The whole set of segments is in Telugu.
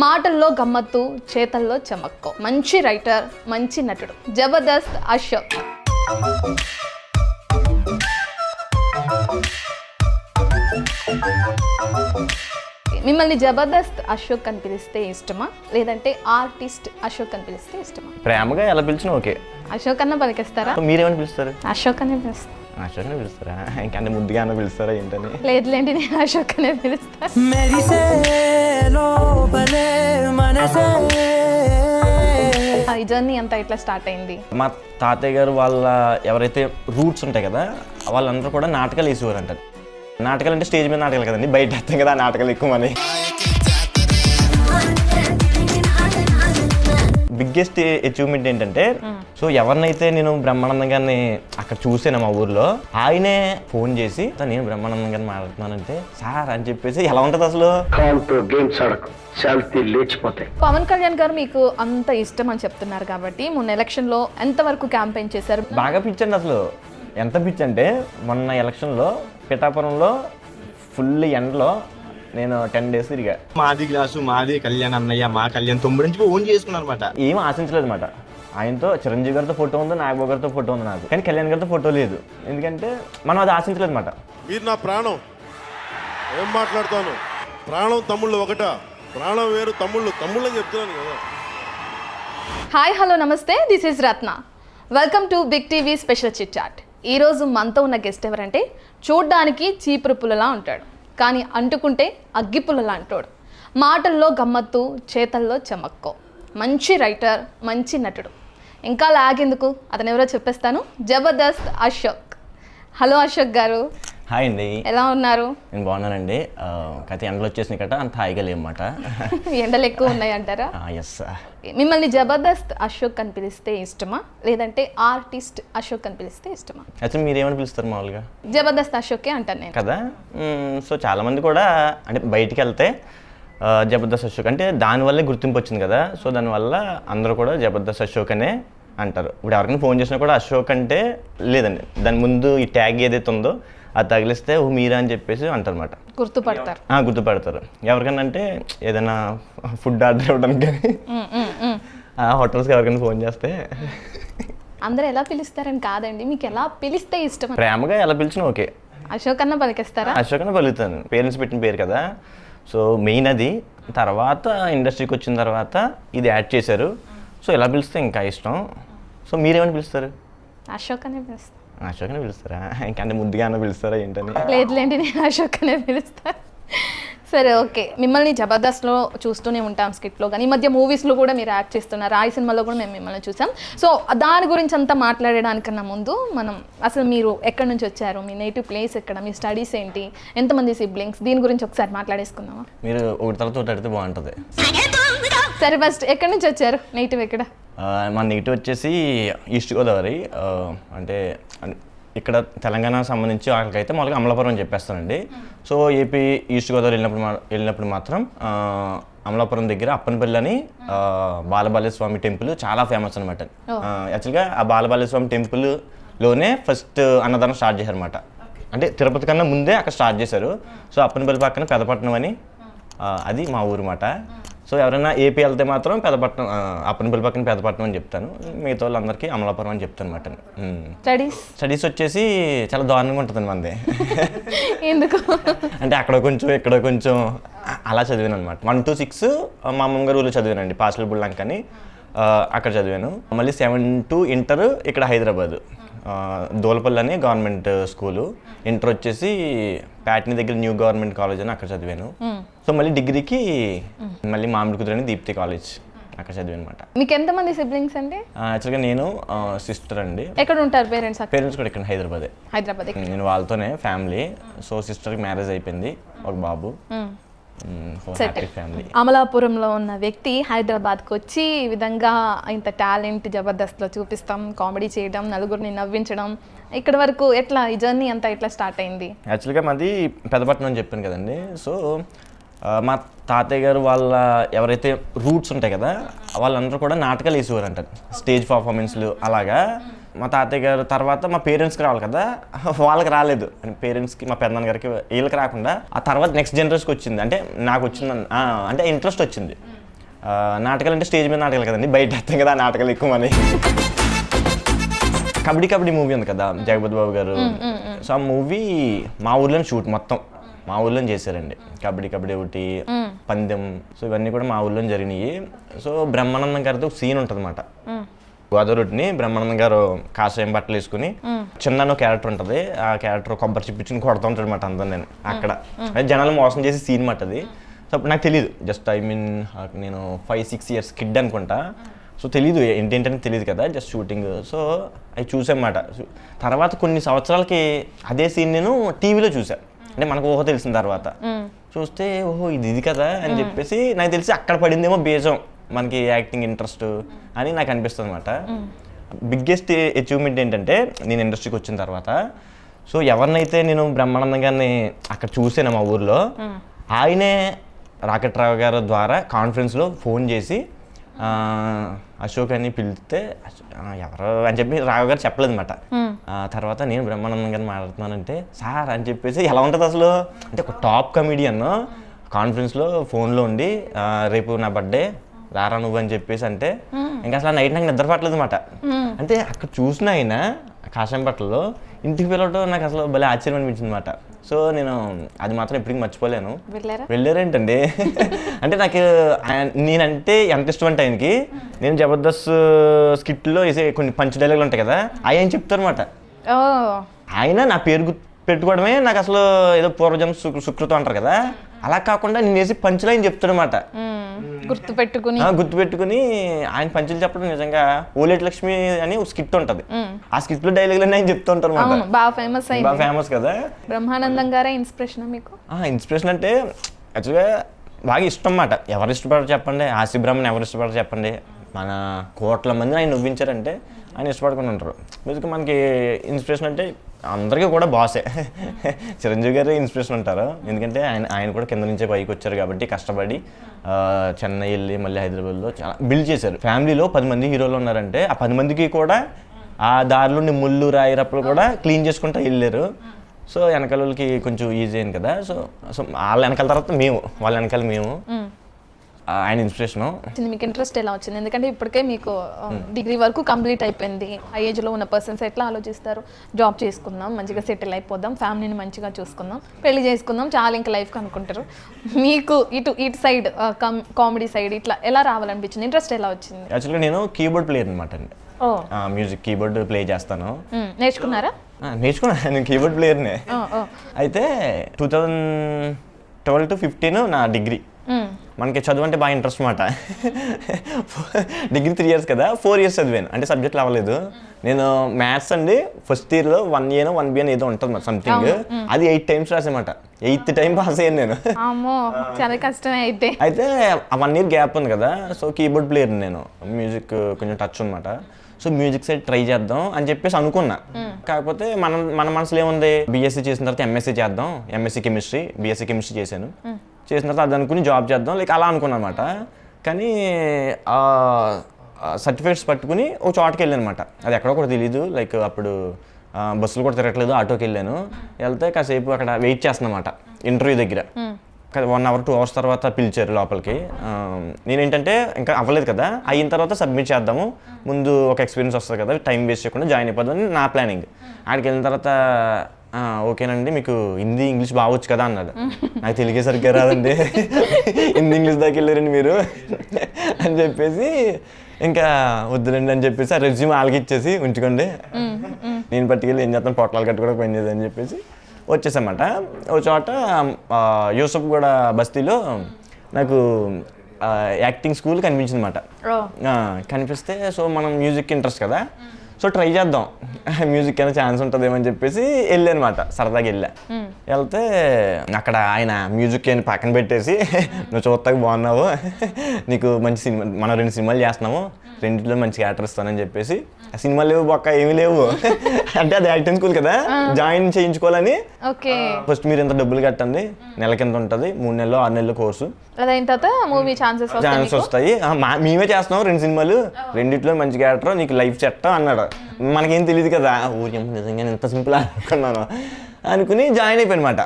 మాటల్లో గమ్మత్తు, చేతల్లో చమక్కు. మంచి రైటర్, మంచి నటుడు, జబర్దస్త్ అశోక్. మిమ్మల్ని జబర్దస్త్ అశోక్ అని పిలిస్తే ఇష్టమా, లేదంటే ఆర్టిస్ట్ అశోక్ అని పిలిస్తే ఇష్టమా? ప్రేమగా ఎలా పిలిచినా ఓకే. అశోక్ అన్న పలికేస్తారా? మీరేమని పిలుస్తారు? అశోక్ అనే పిలుస్తా. అశోక్ అని పిలుస్తారా? ఇంకంటే ముద్దుగా అన్న పిలుస్తారా ఏంటని? లేదులేండి, నేను అశోక్ అనే పిలుస్తా. ఈ జర్నీ అంతా ఇట్లా స్టార్ట్ అయింది. మా తాతయ్య గారు వాళ్ళ ఎవరైతే రూట్స్ ఉంటాయి కదా, వాళ్ళందరూ కూడా నాటకాలు వేసేవారు అంటారు. నాటకాలు అంటే స్టేజ్ మీద నాటకాలు కదండి, బయట వేస్తాం కదా నాటకాలు ఎక్కువ మంది. బిగ్గెస్ట్ అచీవ్మెంట్ ఏంటంటే, సో ఎవరినైతే నేను బ్రహ్మానందం గారిని అక్కడ చూసాను మా ఊర్లో, ఆయనే ఫోన్ చేసి నేను బ్రహ్మానందం గారిని మాట్లాడుతున్నానంటే సార్ అని చెప్పేసి ఎలా ఉంటుంది అసలు. పవన్ కళ్యాణ్ గారు మీకు అంత ఇష్టం అని చెప్తున్నారు కాబట్టి మొన్న ఎలక్షన్ లో ఎంత వరకు క్యాంపెయిన్ చేశారు? బాగా పిచ్చండి అసలు. ఎంత పిచ్ అంటే మొన్న ఎలక్షన్లో పిఠాపురంలో ఫుల్ ఎండలో నేను 10 days తిరిగా. మాది గ్లాసు మాది కళ్యాణ్ అన్నయ్య, మా కళ్యాణ్ తొమ్మిది నుంచి ఓన్ చేసుకున్నారు అనమాట. ఏం ఆశించలేదు అనమాట. ఆయనతో చిరంజీవి గారితో ఫోటో ఉంది, నాగబాబు గారితో ఫోటో ఉంది నాకు, కానీ కళ్యాణ్ గారితో ఫోటో లేదు. ఎందుకంటే మనం అది ఆశించలేదు అనమాట. మీరు నా ప్రాణం, ఏం మాట్లాడతాను, ప్రాణం తమ్ముళ్ళు ఒకట, ప్రాణం వేరు తమ్ముళ్ళు అని చెప్తున్నాను కదా. హాయ్, హలో, నమస్తే, this is Ratna. Welcome to big TV special chit chat. ఈరోజు మనతో ఉన్న గెస్ట్ ఎవరంటే, చూడ్డానికి చీపురు పుల్లలా ఉంటాడు, కానీ అంటుకుంటే అగ్గిపుల్లలా అంటాడు. మాటల్లో గమ్మత్తు, చేతల్లో చమక్కు. మంచి రైటర్, మంచి నటుడు. ఇంకా లాగెందుకు, అతను ఎవరో చెప్పేస్తాను. జబర్దస్త్ అశోక్. హలో అశోక్ గారు. హాయ్ అండి, ఎలా ఉన్నారు? నేను బాగున్నానండి. కథ ఎండలు వచ్చేసినాయి కట, అంత హాయిగా లేమాట. ఎండలు ఎక్కువ ఉన్నాయి అంటారా? ఎస్. మిమ్మల్ని జబర్దస్త్ అశోక్ అని పిలిస్తే ఇష్టమా, లేదంటే ఆర్టిస్ట్ అశోక్ అని పిలిస్తే ఇష్టమా? యాక్చువల్లీ మీరేమని పిలుస్తారు మామూలుగా? జబర్దస్త్ అశోకే అంటాను నేను కదా. సో చాలామంది కూడా అంటే బయటికి వెళ్తే జబర్దస్త్ అశోక్ అంటే దానివల్లే గుర్తింపు వచ్చింది కదా. సో దానివల్ల అందరూ కూడా జబర్దస్త్ అశోక్ అనే అంటారు. ఇప్పుడు ఎవరికైనా ఫోన్ చేసినా కూడా అశోక్ అంటే లేదండి, దాని ముందు ఈ ట్యాగ్ ఏదైతే ఉందో అది తగిలిస్తే ఓ మీరా అని చెప్పేసి అంటారన్నమాట. గుర్తుపడతారు. గుర్తుపడతారు. ఎవరికైనా అంటే ఏదైనా ఫుడ్ ఆర్డర్ ఇవ్వడానికి కానీ హోటల్స్కి ఎవరికైనా ఫోన్ చేస్తే అందరూ ఎలా పిలుస్తారని కాదండి, మీకు ఎలా పిలిస్తే ఇష్టం? ప్రేమగా ఎలా పిలిచినా ఓకే. అశోక్ అన్న పలికేస్తారా? అశోక్ అన్న పలుకుతాను. పేరెంట్స్ పెట్టిన పేరు కదా, సో మెయిన్ అది. తర్వాత ఇండస్ట్రీకి వచ్చిన తర్వాత ఇది యాడ్ చేశారు. సో ఎలా పిలిస్తే ఇంకా ఇష్టం. సో మీరేమని పిలుస్తారు? అశోక్ అనే పిలుస్తా. అశోక్ అనే పిలుస్తారా? ఇంకంటే ముద్దుగా అన్న పిలుస్తారా ఏంటని? లేదులేండి, నేను అశోక్ అనే పిలుస్తా. సరే, ఓకే. మిమ్మల్ని జబర్దస్త్లో చూస్తూనే ఉంటాం, స్కిట్లో కానీ. ఈ మధ్య మూవీస్లో కూడా మీరు యాక్ట్ చేస్తున్నారు. రాయి సినిమాలో కూడా మేము మిమ్మల్ని చూసాం. సో దాని గురించి అంతా మాట్లాడడానికన్నా ముందు మనం అసలు మీరు ఎక్కడి నుంచి వచ్చారు, మీ నేటివ్ ప్లేస్ ఎక్కడ, మీ స్టడీస్ ఏంటి, ఎంతమంది సిబ్లింగ్స్, దీని గురించి ఒకసారి మాట్లాడేసుకుందామా? మీరు ఒకటి తర్వాత అడిగితే బాగుంటుంది. సరే, ఫస్ట్ ఎక్కడి నుంచి వచ్చారు, నేటివ్ ఎక్కడ? మా నేటివ్ వచ్చేసి ఈస్ట్ గోదావరి. అంటే ఇక్కడ తెలంగాణ సంబంధించి వాళ్ళకైతే మామూలుగా అమలాపురం అని చెప్పేస్తానండి. సో ఏపీ ఈస్ట్ గోదావరి వెళ్ళినప్పుడు మాత్రం అమలాపురం దగ్గర అప్పనపల్లి అని బాలబాలేశ్వర స్వామి టెంపుల్ చాలా ఫేమస్ అనమాట. యాక్చువల్గా ఆ బాలబాలేశ్వర స్వామి టెంపుల్లోనే ఫస్ట్ అన్నదానం స్టార్ట్ చేశారు అనమాట. అంటే తిరుపతి కన్నా ముందే అక్కడ స్టార్ట్ చేశారు. సో అప్పనపల్లి పక్కన పెదపట్నం అని, అది మా ఊరు మాట. సో ఎవరైనా ఏపీ వెళ్తే మాత్రం పెదపట్నం, అప్పనపల్లి పక్కన పెదపట్నం అని చెప్తాను. మిగతా వాళ్ళందరికీ అమలాపురం అని చెప్తాను అనమాట. స్టడీస్ వచ్చేసి చాలా దారుణంగా ఉంటుంది మంది. ఎందుకు అంటే అక్కడ కొంచెం ఇక్కడ కొంచెం అలా చదివాను అనమాట. 1 to 6 మా అమ్మగారు ఊళ్ళో చదివానండి, పాస్టల్ బుల్లంక్ అని, అక్కడ చదివాను. మళ్ళీ 7 to ఇంటర్ ఇక్కడ హైదరాబాద్ దోలపల్లి అని గవర్నమెంట్ స్కూలు. ఇంటర్ వచ్చేసి ప్యాట్నీ దగ్గర న్యూ గవర్నమెంట్ కాలేజ్ అని అక్కడ చదివాను. సో మళ్ళీ డిగ్రీకి మళ్ళీ మామిడి కుదురు అని దీప్తి కాలేజ్ అక్కడ చదివాను అనమాట. మీకు ఎంతమంది సిబ్లింగ్స్ అండి? యాక్చువల్గా నేను సిస్టర్ అండి. ఎక్కడ ఉంటారు పేరెంట్స్? పేరెంట్స్ కూడా ఇక్కడ హైదరాబాద్. నేను వాళ్ళతోనే ఫ్యామిలీ. సో సిస్టర్కి మ్యారేజ్ అయిపోయింది, ఒక బాబు. ఫ్యామిలీ. అమలాపురంలో ఉన్న వ్యక్తి హైదరాబాద్కి వచ్చి ఈ విధంగా ఇంత టాలెంట్ జబర్దస్త్లో చూపిస్తాం, కామెడీ చేయడం, నలుగురిని నవ్వించడం, ఇక్కడ వరకు ఎట్లా ఈ జర్నీ అంతా ఎట్లా స్టార్ట్ అయింది? యాక్చువల్గా మాది పెదపట్నం అని చెప్పాను కదండి. సో మా తాతయ్య గారు వాళ్ళ ఎవరైతే రూట్స్ ఉంటాయి కదా, వాళ్ళందరూ కూడా నాటకాలు వేసేవారు అంటారు, స్టేజ్ పర్ఫార్మెన్స్లు అలాగా. మా తాతయ్య గారు తర్వాత మా పేరెంట్స్కి రావాలి కదా, వాళ్ళకి రాలేదు. పేరెంట్స్కి, మా పెద్దనాన్న గారికి, వీళ్ళకి రాకుండా ఆ తర్వాత నెక్స్ట్ జనరేషన్కి వచ్చింది. అంటే నాకు వచ్చింది, అంటే ఇంట్రెస్ట్ వచ్చింది. నాటకాలు అంటే స్టేజ్ మీద నాటకాలు కదండి, బయట వేస్తాం కదా ఆ నాటకాలు ఎక్కువ అని. కబడ్డీ కబడ్డీ మూవీ ఉంది కదా జగపతి బాబు గారు, సో ఆ మూవీ మా ఊర్లోనే షూట్ మొత్తం మా ఊర్లోనే చేశారండి. కబడ్డీ కబడ్డీ ఒకటి, పందెం, సో ఇవన్నీ కూడా మా ఊర్లోనే జరిగినాయి. సో బ్రహ్మానందం గారితో ఒక సీన్ ఉంటుంది అన్నమాట. గోదావరిని బ్రహ్మానందం గారు కాషాయం బట్టలు వేసుకుని చిన్న క్యారెక్టర్ ఉంటుంది, ఆ క్యారెక్టర్ కొబ్బరి చిప్పించుకుని కొడతా ఉంటాడు అనమాట అందరు. నేను అక్కడ అదే జనాలు మోసం చేసి సీన్ మాట అది. సో అప్పుడు నాకు తెలియదు, జస్ట్ నేను 5-6 years కిడ్ అనుకుంటా. సో తెలీదు ఏంటంటే తెలియదు కదా, జస్ట్ షూటింగ్. సో అవి చూసామాట. తర్వాత కొన్ని సంవత్సరాలకి అదే సీన్ నేను టీవీలో చూసాను, అంటే మనకు ఊహ తెలిసిన తర్వాత చూస్తే ఓహో ఇది కదా అని చెప్పేసి నాకు తెలిసి అక్కడ పడిందేమో బేజం మనకి యాక్టింగ్ ఇంట్రెస్ట్ అని నాకు అనిపిస్తుంది అనమాట. బిగ్గెస్ట్ అచీవ్మెంట్ ఏంటంటే నేను ఇండస్ట్రీకి వచ్చిన తర్వాత, సో ఎవరినైతే నేను బ్రహ్మానందం గారిని అక్కడ చూసాను మా ఊర్లో, ఆయనే రాకెట్ రావు గారి ద్వారా కాన్ఫరెన్స్లో ఫోన్ చేసి అశోక్ అని పిలిస్తే ఎవరు అని చెప్పి రావు గారు చెప్పలేదు అనమాట. తర్వాత నేను బ్రహ్మానందం గారిని మాట్లాడుతున్నానంటే సార్ అని చెప్పేసి ఎలా ఉంటుంది అసలు అంటే ఒక టాప్ కమెడియన్ కాన్ఫరెన్స్లో ఫోన్లో ఉండి రేపు నా బర్త్డే రారా నువ్వు అని చెప్పేసి అంటే ఇంకా అసలు నైట్ నాకు నిద్ర పట్టలేదు అనమాట. అంటే అక్కడ చూసిన ఆయన కాషాయం బట్టల్లో ఇంటికి పిలవడం నాకు అసలు భలే ఆశ్చర్యం అనిపించింది అనమాట. సో నేను అది మాత్రం ఎప్పటికీ మర్చిపోలేను. వెళ్ళారేంటండి అంటే నాకు నేనంటే ఎంత ఇష్టం అంటే ఆయనకి, నేను జబర్దస్త్ స్కిట్లో వేసే కొన్ని పంచ్ డైలాగులు ఉంటాయి కదా ఆయన చెప్తారు అనమాట. ఆయన నా పేరు పెట్టుకోవడమే నాకు అసలు ఏదో పూర్వజన్మ సుకృతం అంటారు కదా, అలా కాకుండా నేను వేసి పంచులు ఆయన చెప్తాడనమాట. గుర్తుపెట్టుకుని ఆయన పంచులు చెప్పడం నిజంగా ఓలేటి లక్ష్మి అని ఒక స్కిట్ ఉంటది, ఆ స్కిట్ లో డైలాగులు ఆయన చెప్తూ ఉంటారు. బాగా ఫేమస్ కదా. బ్రహ్మానందం గారే ఇన్స్పిరేషన్ మీకు? ఇన్స్పిరేషన్ అంటే యాక్చువల్గా బాగా ఇష్టం అన్నమాట. ఎవరు ఇష్టపడరు చెప్పండి, ఆసి బ్రహ్మని ఎవరు ఇష్టపడరు చెప్పండి. మన కోట్ల మందిని ఆయన నవ్వించారంటే ఆయన ఇష్టపడుకుని ఉంటారు. బేసిక్గా మనకి ఇన్స్పిరేషన్ అంటే అందరికీ కూడా బాసే. చిరంజీవి గారే ఇన్స్పిరేషన్ ఉంటారు, ఎందుకంటే ఆయన కూడా కింద నుంచే పైకి వచ్చారు కాబట్టి కష్టపడి చెన్నై వెళ్ళి మళ్ళీ హైదరాబాద్లో చాలా బిల్డ్ చేశారు. ఫ్యామిలీలో 10 మంది హీరోలు ఉన్నారంటే ఆ 10 మందికి కూడా ఆ దారిలోని ముళ్ళు రాయి రప్పలు కూడా క్లీన్ చేసుకుంటూ వెళ్ళారు. సో వెనకాల వాళ్ళకి కొంచెం ఈజీ అయింది కదా. సో వాళ్ళ వెనకాల తర్వాత వాళ్ళ వెనకాల మేము ఆయన ఇన్స్పిరేషను. మీకు ఇంట్రెస్ట్ ఎలా వచ్చింది? ఎందుకంటే ఇప్పటికే మీకు డిగ్రీ వరకు కంప్లీట్ అయిపోయింది. ఆ ఏజ్లో ఉన్న పర్సన్స్ ఎట్లా ఆలోచిస్తారు, జాబ్ చేసుకుందాం, మంచిగా సెటిల్ అయిపోదాం, ఫ్యామిలీని మంచిగా చూసుకుందాం, పెళ్లి చేసుకుందాం, చాలా ఇంకా లైఫ్కి అనుకుంటారు. మీకు ఇటు సైడ్ కామెడీ సైడ్ ఇట్లా ఎలా రావాలనిపించింది, ఇంట్రెస్ట్ ఎలా వచ్చింది? యాక్చువల్గా నేను కీబోర్డ్ ప్లేయర్ అనమాట అండి. మ్యూజిక్ కీబోర్డ్ ప్లే చేస్తాను. నేర్చుకున్నారా? నేర్చుకున్నాను, నేను కీబోర్డ్ ప్లేయర్నే. అయితే 2012 to 2015 నా డిగ్రీ. మనకి చదువు అంటే బాగా ఇంట్రెస్ట్ అనమాట. డిగ్రీ 3 years కదా, 4 years చదివాను, అంటే సబ్జెక్ట్లు అవ్వలేదు. నేను మ్యాథ్స్ అండి ఫస్ట్ ఇయర్లో 1A 1B అని ఏదో ఉంటుంది మరి సంథింగ్, అది 8 times రాసామాట. 8th time పాస్ అయ్యాను నేను. చాలా కష్టమే. అయితే 1 year గ్యాప్ ఉంది కదా, సో కీబోర్డ్ ప్లేయర్ నేను, మ్యూజిక్ కొంచెం టచ్ అనమాట. సో మ్యూజిక్ సైడ్ ట్రై చేద్దాం అని చెప్పేసి అనుకున్నా. కాకపోతే మన మనసులో ఏముంది, బీఎస్సీ చేసిన తర్వాత ఎంఎస్సీ చేద్దాం, ఎంఎస్సీ కెమిస్ట్రీ, బీఎస్సీ కెమిస్ట్రీ చేశాను. చేసిన తర్వాత అది అనుకుని జాబ్ చేద్దాం లైక్ అలా అనుకున్నా అనమాట. కానీ సర్టిఫికేట్స్ పట్టుకుని ఒక చోటకి వెళ్ళాను అనమాట. అది ఎక్కడో కూడా తెలీదు, లైక్ అప్పుడు బస్సులు కూడా తిరగట్లేదు, ఆటోకి వెళ్ళాను. వెళ్తే కాసేపు అక్కడ వెయిట్ చేస్తాను అనమాట ఇంటర్వ్యూ దగ్గర. 1 hour 2 hours తర్వాత పిలిచారు లోపలికి. నేనేంటంటే ఇంకా అవ్వలేదు కదా, అయిన తర్వాత సబ్మిట్ చేద్దాము, ముందు ఒక ఎక్స్పీరియన్స్ వస్తుంది కదా, టైం వేస్ట్ చేయకుండా జాయిన్ అయిపోదామని నా ప్లానింగ్. ఆడికి వెళ్ళిన తర్వాత ఓకేనండి మీకు హిందీ ఇంగ్లీష్ బాగొచ్చు కదా అన్నాడు. నాకు తెలుగే సరిగ్గా రాదండి, హిందీ ఇంగ్లీష్ దాకా వెళ్ళారండి మీరు అని చెప్పేసి ఇంకా వద్దులండి అని చెప్పేసి ఆ రెజ్యూమ్ వాళ్ళకి ఇచ్చేసి ఉంచుకోండి, నేను పట్టుకెళ్ళి ఏం చేస్తాను పొట్లాలు కట్టుకోవడం పని చేయదు అని చెప్పేసి వచ్చేసామాట. ఒక చోట యూసఫ్ కూడా బస్తీలో నాకు యాక్టింగ్ స్కూల్ కనిపించింది అనమాట. కనిపిస్తే సో మనం మ్యూజిక్ ఇంట్రెస్ట్ కదా, సో ట్రై చేద్దాం, మ్యూజిక్ అయినా ఛాన్స్ ఉంటుందేమో అని చెప్పేసి వెళ్ళానమాట, సరదాగా వెళ్తే అక్కడ ఆయన మ్యూజిక్ అని పక్కన పెట్టేసి నువ్వు చూస్తాక బాగున్నావు, నీకు మంచి సినిమా, మనం 2 సినిమాలు చేస్తున్నాము, 2లో మంచి క్యారెక్టర్ ఇస్తానని చెప్పేసి, ఆ సినిమాలు లేవు బొక్క ఏమీ లేవు అంటే అది యాక్టింగ్ స్కూల్ కదా, జాయిన్ చేయించుకోవాలని ఫస్ట్ మీరు ఎంత డబ్బులు కట్టండి, నెలకి ఎంత ఉంటుంది, 3 నెలలు 6 నెలల కోర్సు, ఛాన్సెస్ వస్తాయి, మేమే చేస్తున్నాం 2 సినిమాలు, 2లో మంచి క్యారెక్టర్, నీకు లైఫ్ సెట్ అన్నాడు. మనకేం తెలియదు కదా, ఊరి నిజంగా ఎంత సింపుల్ అనుకున్నాను అనుకుని జాయిన్ అయిపోయినమాట.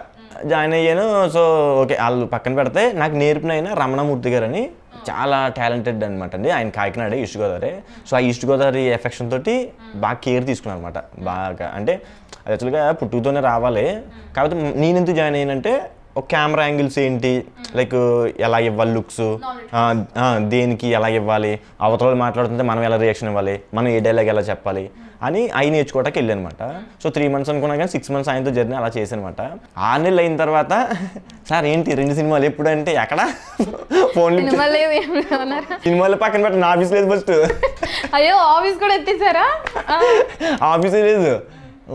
జాయిన్ అయ్యాను. సో ఓకే వాళ్ళు పక్కన పెడితే నాకు నేర్పిన ఆయన రమణమూర్తి గారు అని చాలా టాలెంటెడ్ అనమాట అండి. ఆయన కాకినాడ ఈస్ట్ గోదావరి. సో ఆ ఈస్ట్ గోదావరి ఎఫెక్షన్ తోటి బాగా కేర్ తీసుకున్నాను అనమాట. బాగా అంటే యాక్చువల్గా పుట్టుకతోనే రావాలి. కాకపోతే నేను ఎందుకు జాయిన్ అయ్యానంటే ఒక కెమెరా యాంగిల్స్ ఏంటి, లైక్ ఎలా ఇవ్వాలి లుక్స్, దేనికి ఎలా ఇవ్వాలి, అవతల మాట్లాడుతుంటే మనం ఎలా రియాక్షన్ ఇవ్వాలి, మనం ఏ డైలాగ్ ఎలా చెప్పాలి అని అవి నేర్చుకోవడానికి వెళ్ళాను అనమాట. సో 3 months అనుకున్నా కానీ 6 months ఆయనతో జర్నీ అలా చేశాను అనమాట. 6 నెలలు అయిన తర్వాత సార్ ఏంటి 2 సినిమాలు ఎప్పుడు అంటే ఎక్కడ ఫోన్లు సినిమాలు పక్కన పెట్టండి, నా ఆఫీస్ లేదు ఫస్ట్. అయ్యో ఆఫీస్ కూడా ఎత్తేసారా? ఆఫీసే లేదు.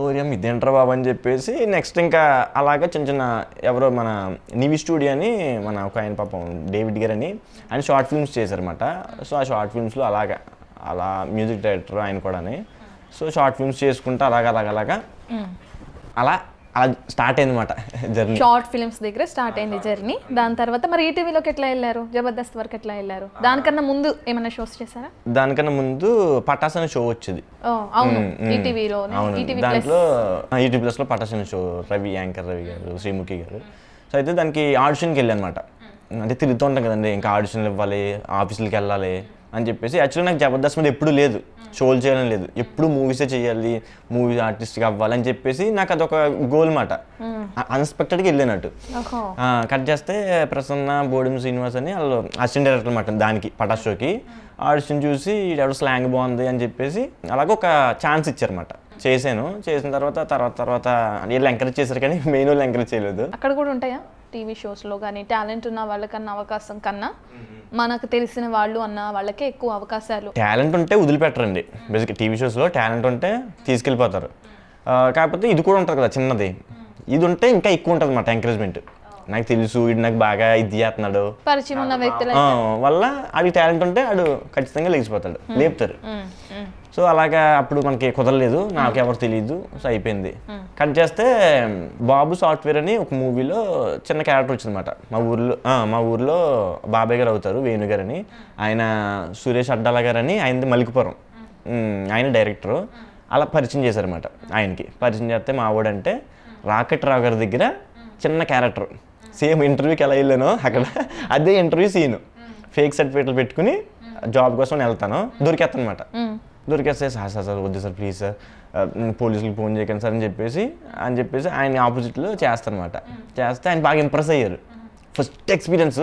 ఓరియం ఇదేంట్రా బాబు అని చెప్పేసి నెక్స్ట్ ఇంకా అలాగా చిన్న చిన్న ఎవరో మన నివి స్టూడియో అని మన ఒక ఆయన పాపం డేవిడ్ గారు అని ఆయన షార్ట్ ఫిల్మ్స్ చేశారన్నమాట. సో ఆ షార్ట్ ఫిల్మ్స్లో అలా మ్యూజిక్ డైరెక్టర్ ఆయన కూడా. సో షార్ట్ ఫిల్మ్స్ చేసుకుంటూ అలాగా అలా స్టార్ట్ అయింది అనమాట జర్నీ. షార్ట్ ఫిల్మ్స్ దగ్గర స్టార్ట్ అయింది జర్నీ. దాని తర్వాత మరి ఈటీవీలోకి ఎట్లా వెళ్ళారు? జబర్దస్త్ వరకు ఎట్లా వెళ్ళారు? దానికన్నా ముందు ఏమైనా షోస్ చేశారా? దానికన్నా ముందు పటాస్ అనే షో వచ్చేది. అవును ఈటీవీలో. దాంట్లో ఈటీవీ ప్లస్లో పటాస్ అనే షో, యాంకర్ రవి గారు, శ్రీముఖి గారు. సో అయితే దానికి ఆడిషన్కి వెళ్ళి అనమాట. అంటే తిరుగుతూ ఉంటాం కదండి, ఇంకా ఆడిషన్లు ఇవ్వాలి, ఆఫీసులకి వెళ్ళాలి అని చెప్పేసి. యాక్చువల్లీ నాకు జబర్దస్త్ మీద ఎప్పుడూ లేదు, షోలు చేయడం లేదు, ఎప్పుడు మూవీసే చేయాలి, మూవీ ఆర్టిస్ట్గా అవ్వాలి అని చెప్పేసి నాకు అదొక గోల్ మాట. అన్ఎక్స్పెక్టెడ్గా వెళ్ళినట్టు కట్ చేస్తే ప్రసన్న బోడిం శ్రీనివాస్ అని వాళ్ళు అసిస్టెంట్ డైరెక్టర్ అనమాట దానికి పటాస్ షోకి. ఆడిషన్ చూసి ఎవరు స్లాంగ్ బాగుంది అని చెప్పేసి అలాగ ఒక ఛాన్స్ ఇచ్చారన్నమాట. చేసిన తర్వాత వీళ్ళు ఎంకరేజ్ చేశారు కానీ మెయిన్ వాళ్ళు ఎంకరేజ్ చేయలేదు. అక్కడ కూడా ఉంటాయా టీవీ షోస్లో కానీ టాలెంట్ ఉన్న వాళ్ళకన్నా అవకాశం కన్నా మనకు తెలిసిన వాళ్ళు అన్న వాళ్ళకే ఎక్కువ అవకాశాలు? టాలెంట్ ఉంటే వదిలిపెట్టరండి. బేసిక్గా టీవీ షోస్లో టాలెంట్ ఉంటే తీసుకెళ్ళిపోతారు. కాకపోతే ఇది కూడా ఉంటుంది కదా చిన్నది, ఇది ఉంటే ఇంకా ఎక్కువ ఉంటుంది అన్నమాట ఎంకరేజ్మెంట్. నాకు తెలుసు ఇది నాకు బాగా ఇది చేస్తున్నాడు పరిచయం ఉన్న వ్యక్తుల వల్ల ఆడికి టాలెంట్ ఉంటే ఆడు ఖచ్చితంగా లేచిపోతాడు, లేపుతారు. సో అలాగా అప్పుడు మనకి కుదరలేదు, నాకు ఎవరు తెలియదు. సో అయిపోయింది. కట్ చేస్తే బాబు సాఫ్ట్వేర్ అని ఒక మూవీలో చిన్న క్యారెక్టర్ వచ్చిందన్నమాట. మా ఊర్లో బాబాయ్ గారు అవుతారు, వేణు గారు అని. ఆయన సురేష్ అడ్డాల గారు అని ఆయనది మలికిపురం, ఆయన డైరెక్టరు. అలా పరిచయం చేశారన్నమాట. ఆయనకి పరిచయం చేస్తే మా వాడంటే రాకెట్ రావు గారి దగ్గర చిన్న క్యారెక్టర్, సేమ్ ఇంటర్వ్యూకి ఎలా వెళ్ళానో అక్కడ అదే ఇంటర్వ్యూ సీను. ఫేక్ సర్టిఫికేట్లు పెట్టుకుని జాబ్ కోసం వెళ్తాను, దొరికేస్తాను అనమాట. దొరికేస్తే సార్ వద్దు సార్ ప్లీజ్ సార్ పోలీసులకు ఫోన్ చేయకండి సార్ అని చెప్పేసి ఆయన ఆపోజిట్లో చేస్తానమాట. చేస్తే ఆయన బాగా ఇంప్రెస్ అయ్యారు. ఫస్ట్ ఎక్స్పీరియన్స్